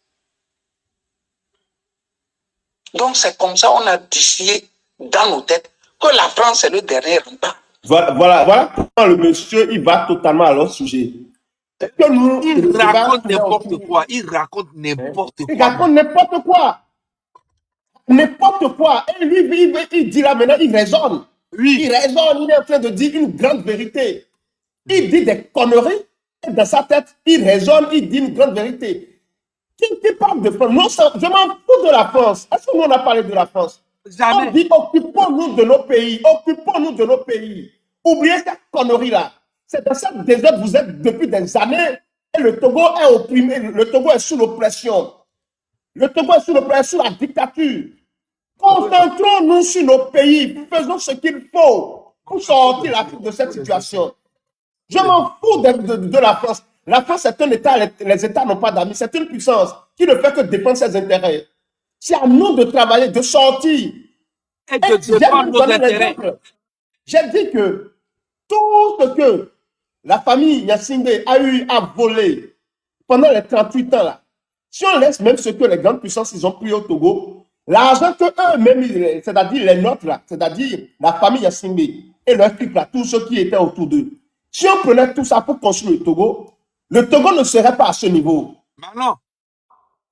Donc c'est comme ça on a décidé dans nos têtes que la France est le dernier rempart. Voilà comment le monsieur, il va totalement à l'autre sujet. Il raconte n'importe quoi. Il raconte n'importe quoi. Il raconte n'importe quoi. N'importe quoi. Et lui, il dit là maintenant, il raisonne. Oui. Il raisonne, il est en train de dire une grande vérité. Il dit des conneries. Et dans sa tête, il raisonne, il dit une grande vérité. Qui parle de France? Non, je m'en fous de la France. Est-ce que nous on a parlé de la France? Jamais. On dit occupons-nous de nos pays. Occupons-nous de nos pays. Oubliez cette connerie-là. C'est dans cette désordre vous êtes depuis des années et le Togo est opprimé, le Togo est sous l'oppression. Le Togo est sous l'oppression, sous la dictature. Concentrons-nous sur nos pays, faisons ce qu'il faut pour sortir l'Afrique de cette situation. Je m'en fous de la France. La France est un État, les États n'ont pas d'amis, c'est une puissance qui ne fait que défendre ses intérêts. C'est à nous de travailler, de sortir. Et de défendre nos intérêts. J'ai dit que tout ce que la famille Gnassingbé a eu à voler pendant les 38 ans là, si on laisse même ce que les grandes puissances ils ont pris au Togo, l'argent que eux-mêmes, c'est-à-dire les nôtres là, c'est-à-dire la famille Gnassingbé et leurs clics là, tous ceux qui étaient autour d'eux, si on prenait tout ça pour construire le Togo ne serait pas à ce niveau. Ben non.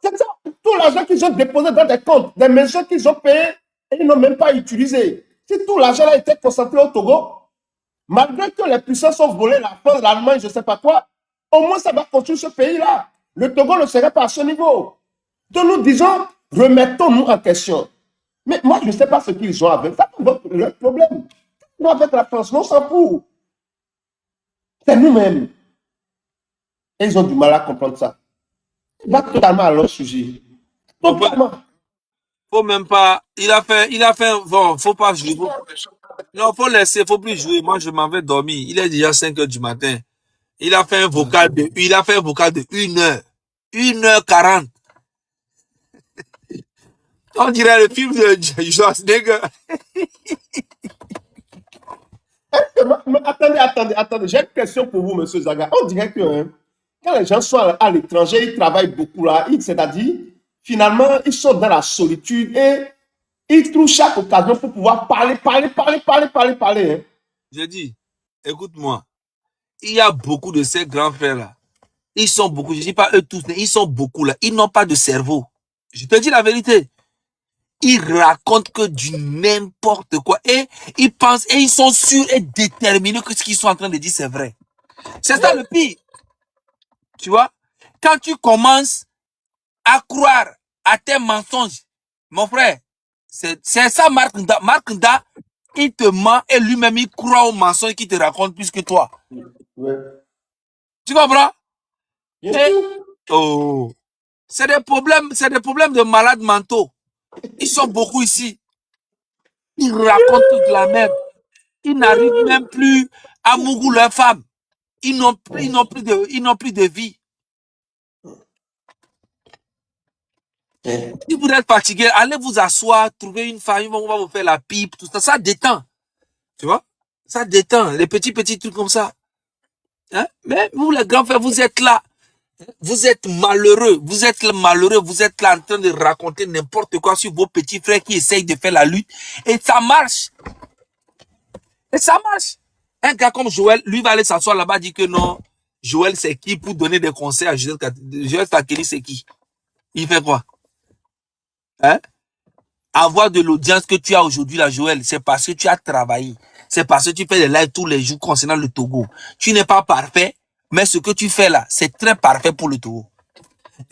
C'est ça, tout l'argent qu'ils ont déposé dans des comptes, des maisons qu'ils ont payées et ils n'ont même pas utilisé. Si tout l'argent là était concentré au Togo, malgré que les puissances ont volé la France, l'Allemagne, je ne sais pas quoi, au moins ça va construire ce pays-là. Le Togo ne serait pas à ce niveau. Donc nous disons, remettons-nous en question. Mais moi, je ne sais pas ce qu'ils ont avec. Ça, c'est leur problème. Nous, avec la France, on s'en fout. C'est nous-mêmes. Et ils ont du mal à comprendre ça. Il va totalement à leur sujet. Totalement. Faut même pas. Il a fait, bon, faut pas jouer. Non, faut laisser, faut plus jouer. Moi, je m'en vais dormir. Il est déjà 5 heures du matin. Il a fait un vocal de 1 heure. 1h40. On dirait le film de Schwarzenegger. Mais attendez. J'ai une question pour vous, monsieur Zaga. On dirait que quand les gens sont à l'étranger, ils travaillent beaucoup là. C'est-à-dire, finalement, ils sont dans la solitude et ils trouvent chaque occasion pour pouvoir parler. Hein. J'ai dit, écoute-moi. Il y a beaucoup de ces grands frères-là. Ils sont beaucoup, je ne dis pas eux tous, mais ils sont beaucoup là. Ils n'ont pas de cerveau. Je te dis la vérité. Ils racontent que du n'importe quoi. Et ils pensent, et ils sont sûrs et déterminés que ce qu'ils sont en train de dire, c'est vrai. C'est ça le pire. Tu vois? Quand tu commences à croire à tes mensonges, mon frère, c'est ça Marc Nda. Marc Nda, il te ment et lui-même, il croit aux mensonges qu'il te raconte plus que toi. Ouais. Tu comprends? Bien Et, sûr. oh, c'est des problèmes de malades mentaux. Ils sont beaucoup ici. Ils racontent toute la merde. Ils n'arrivent même plus à mourir leurs femmes. Ils n'ont plus de vie. Si vous êtes fatigué, allez vous asseoir, trouver une femme, on va vous faire la pipe, tout ça. Ça détend. Tu vois? Ça détend. Les petits trucs comme ça. Hein? Mais vous, les grands frères, vous êtes là. Vous êtes malheureux. Vous êtes là en train de raconter n'importe quoi sur vos petits frères qui essayent de faire la lutte. Et ça marche. Un gars comme Joël, lui va aller s'asseoir là-bas, dire que non, Joël c'est qui pour donner des conseils à Joël Takeli, c'est qui? Il fait quoi? Hein? Avoir de l'audience que tu as aujourd'hui là, Joël, c'est parce que tu as travaillé. C'est parce que tu fais des lives tous les jours concernant le Togo. Tu n'es pas parfait, mais ce que tu fais là, c'est très parfait pour le Togo.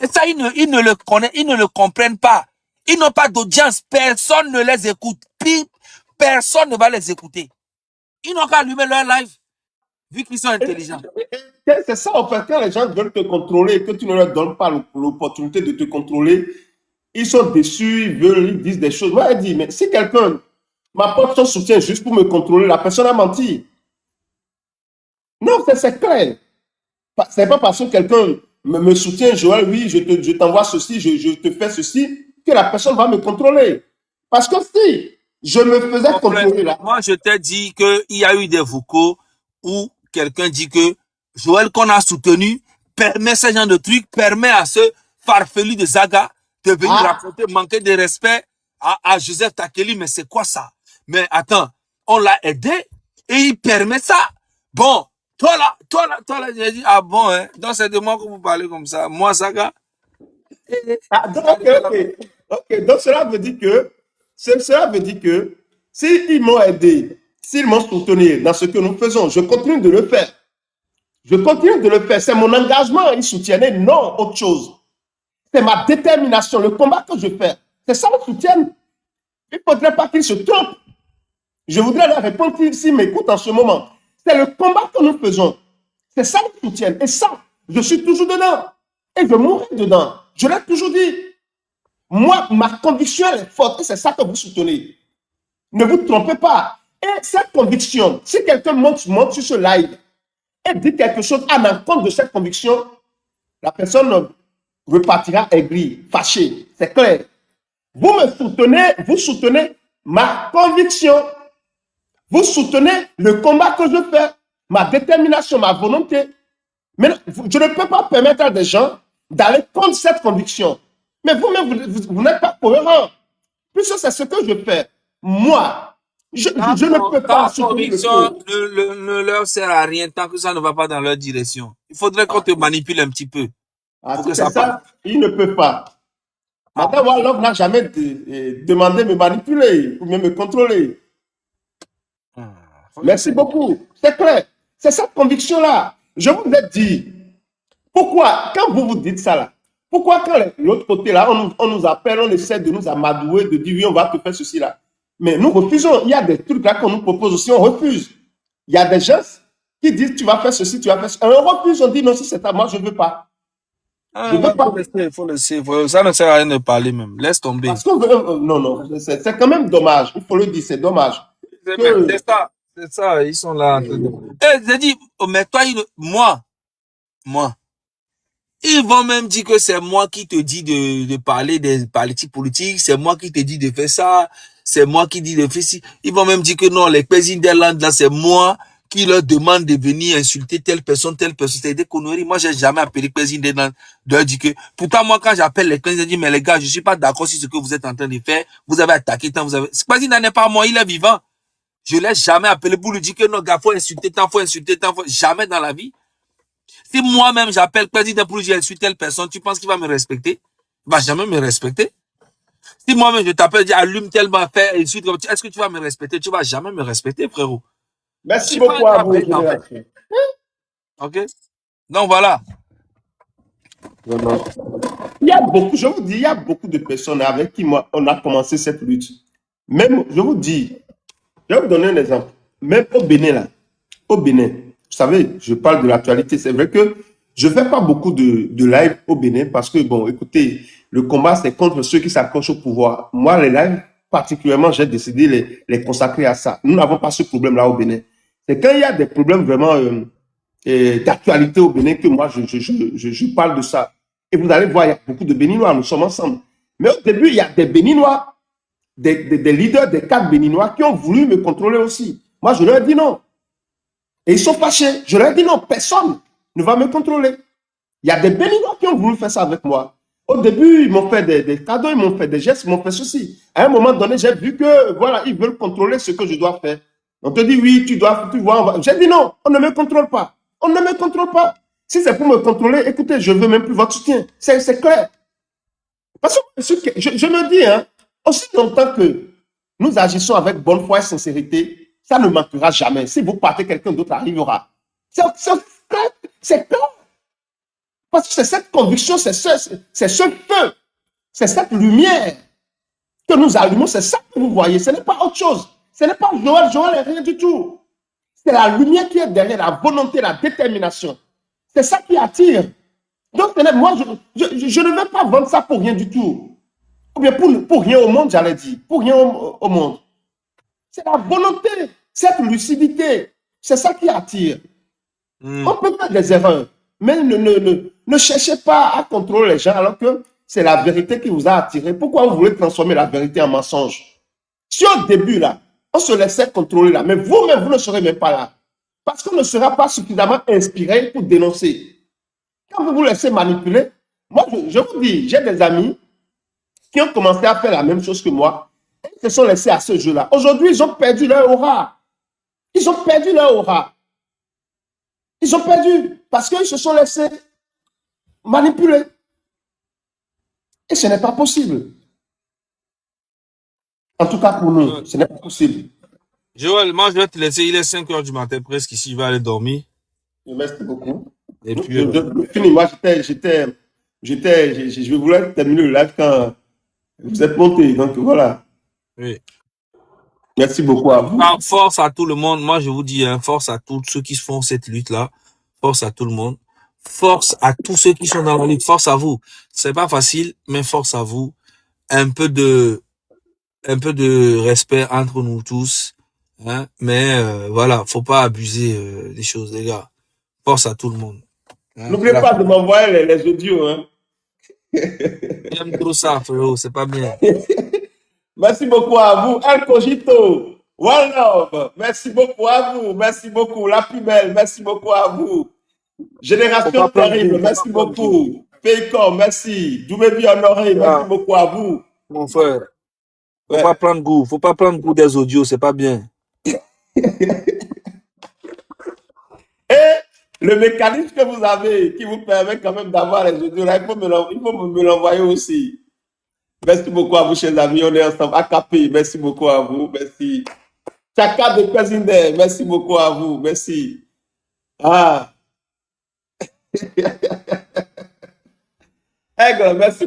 Et ça, ils ne le connaissent, ils ne le comprennent pas. Ils n'ont pas d'audience. Personne ne les écoute. Puis, personne ne va les écouter. Ils n'ont qu'à allumer leur live, vu qu'ils sont intelligents. C'est ça, en fait, quand les gens veulent te contrôler et que tu ne leur donnes pas l'opportunité de te contrôler, ils sont déçus, ils disent des choses. Moi, je dis, mais si quelqu'un m'apporte son soutien juste pour me contrôler, la personne a menti. Non, c'est clair. C'est pas parce que quelqu'un me soutient, Joël, oui, je t'envoie ceci, je te fais ceci, que la personne va me contrôler. Parce que si je me faisais contrôler là. Moi, je t'ai dit qu'il y a eu des vocaux où quelqu'un dit que Joël qu'on a soutenu permet ce genre de trucs, permet à ce farfelu de Zaga de venir raconter, manquer de respect à Joseph Takeli. Mais c'est quoi ça? Mais attends, on l'a aidé et il permet ça. Bon, toi là, j'ai dit, ah bon, hein, donc c'est de moi que vous parlez comme ça. Moi, Zaga. Ok. Donc cela veut dire que s'ils m'ont aidé, s'ils m'ont soutenu dans ce que nous faisons, je continue de le faire. C'est mon engagement. Ils soutiennent, non autre chose. C'est ma détermination, le combat que je fais. C'est ça le soutien. Il ne faudrait pas qu'ils se trompent. Je voudrais leur répondre s'ils m'écoutent en ce moment. C'est le combat que nous faisons. C'est ça qui nous tient. Et ça, je suis toujours dedans. Et je mourrai dedans. Je l'ai toujours dit. Moi, ma conviction, elle est forte. Et c'est ça que vous soutenez. Ne vous trompez pas. Et cette conviction, si quelqu'un monte sur ce live et dit quelque chose à l'encontre de cette conviction, la personne repartira aigrie, fâchée. C'est clair. Vous soutenez ma conviction. Vous soutenez le combat que je fais, ma détermination, ma volonté. Mais je ne peux pas permettre à des gens d'aller contre cette conviction. Mais vous-même, vous n'êtes pas cohérent. Puisque c'est ce que je fais. Moi, je ne peux pas soutenir le conviction faux. ne leur sert à rien tant que ça ne va pas dans leur direction. Il faudrait qu'on te manipule un petit peu Ah, pour si que c'est ça passe. ça, il ne peut pas. Madame Wallov n'a jamais demandé de me manipuler ou me contrôler. Merci beaucoup. C'est clair. C'est cette conviction-là. Je vous ai dit, pourquoi, quand vous dites ça là, pourquoi quand l'autre côté là, on nous appelle, on essaie de nous amadouer, de dire oui, on va te faire ceci là. Mais nous refusons. Il y a des trucs là qu'on nous propose aussi, on refuse. Il y a des gens qui disent tu vas faire ceci, tu vas faire ceci. On refuse, on dit non, si c'est à moi, je ne veux pas. Je ne veux pas. Faut laisser. Ça ne sert à rien de parler même. Laisse tomber. Parce que, non, c'est quand même dommage. Il faut le dire, c'est dommage. C'est ça, ils sont là. J'ai dit, oh, mais toi, moi, ils vont même dire que c'est moi qui te dis de parler des politiques politiques, c'est moi qui te dis de faire ça, c'est moi qui dis de faire ci. Ils vont même dire que non, les présidents des landes là, c'est moi qui leur demande de venir insulter telle personne. C'est des conneries. Moi, j'ai jamais appelé président des landes de leur dire que, pourtant, moi, quand j'appelle les présidents, je dis, mais les gars, je suis pas d'accord sur ce que vous êtes en train de faire. Vous avez attaqué tant, ce président n'est pas moi, il est vivant. Je l'ai jamais appelé pour lui dire que non, gars, faut insulter tant, jamais dans la vie. Si moi-même j'appelle président pour lui dire insulter telle personne, tu penses qu'il va me respecter? Il va jamais me respecter. Si moi-même je t'appelle, dis allume tellement, fait insulte, est-ce que tu vas me respecter? Tu vas jamais me respecter, frérot. Merci beaucoup à vous, génération. Ok? Donc voilà. Il y a beaucoup, je vous dis, il y a beaucoup de personnes avec qui moi, on a commencé cette lutte. Même, je vous dis, je vais vous donner un exemple. Même au Bénin, là, au Bénin, vous savez, je parle de l'actualité. C'est vrai que je ne fais pas beaucoup de live au Bénin parce que, bon, écoutez, le combat, c'est contre ceux qui s'accrochent au pouvoir. Moi, les lives, particulièrement, j'ai décidé de les consacrer à ça. Nous n'avons pas ce problème-là au Bénin. C'est quand il y a des problèmes vraiment d'actualité au Bénin que moi, je parle de ça. Et vous allez voir, il y a beaucoup de Béninois, nous sommes ensemble. Mais au début, il y a des Béninois, des leaders des cadres béninois qui ont voulu me contrôler aussi. Moi, je leur ai dit non. Et ils sont fâchés. Je leur ai dit non, personne ne va me contrôler. Il y a des Béninois qui ont voulu faire ça avec moi. Au début, ils m'ont fait des cadeaux, ils m'ont fait des gestes, ils m'ont fait ceci. À un moment donné, j'ai vu que, voilà, ils veulent contrôler ce que je dois faire. On te dit, oui, tu vois. J'ai dit non, on ne me contrôle pas. On ne me contrôle pas. Si c'est pour me contrôler, écoutez, je ne veux même plus votre soutien. C'est clair. Parce que je me dis, hein, aussi longtemps que nous agissons avec bonne foi et sincérité, ça ne manquera jamais. Si vous partez, quelqu'un d'autre arrivera. C'est clair. Parce que c'est cette conviction, c'est ce feu, c'est cette lumière que nous allumons, c'est ça que vous voyez. Ce n'est pas autre chose. Ce n'est pas Joël n'est rien du tout. C'est la lumière qui est derrière, la volonté, la détermination. C'est ça qui attire. Donc, moi, je ne vais pas vendre ça pour rien du tout. Ou bien pour rien au monde, j'allais dire. Pour rien au monde. C'est la volonté, cette lucidité. C'est ça qui attire. On peut faire des erreurs, mais ne cherchez pas à contrôler les gens alors que c'est la vérité qui vous a attiré. Pourquoi vous voulez transformer la vérité en mensonge? Si au début, là, on se laissait contrôler là, mais vous-même, vous ne serez même pas là. Parce qu'on ne sera pas suffisamment inspiré pour dénoncer. Quand vous vous laissez manipuler, moi, je vous dis, j'ai des amis qui ont commencé à faire la même chose que moi. Ils se sont laissés à ce jeu-là. Aujourd'hui, ils ont perdu leur aura. Ils ont perdu leur aura. Ils ont perdu parce qu'ils se sont laissés manipuler. Et ce n'est pas possible. En tout cas pour nous, ce n'est pas possible. Joël, moi je vais te laisser, il est 5 heures du matin presque ici, je vais aller dormir. Merci beaucoup. Et puis, moi, je voulais terminer le live quand vous êtes monté. Donc voilà. Oui. Merci beaucoup à vous. Ah, force à tout le monde. Moi, je vous dis, hein, force à tous ceux qui font cette lutte-là. Force à tout le monde. Force à tous ceux qui sont dans la lutte. Force à vous. C'est pas facile, mais force à vous. Un peu de, un peu de respect entre nous tous. Hein. Mais voilà, faut pas abuser des choses, les gars. Force à tout le monde. Hein. N'oubliez pas de m'envoyer les audios. Hein. J'aime trop ça, frérot. C'est pas bien. Merci beaucoup à vous. El Cogito. One love. Merci beaucoup à vous. Merci beaucoup. La plus belle. Merci beaucoup à vous. Génération terrible. Merci beaucoup. Paycom. Merci. Doubebi Honoré. Merci beaucoup à vous. Mon frère. Faut pas prendre goût. Faut pas prendre goût des audios. C'est pas bien. Et le mécanisme que vous avez qui vous permet quand même d'avoir les audios là, il faut me l'envoyer aussi. Merci beaucoup à vous, chers amis. On est ensemble. AKP, merci beaucoup à vous. Merci. Chaka de Pesinde, merci beaucoup à vous. Merci. Ah. Aigle, merci.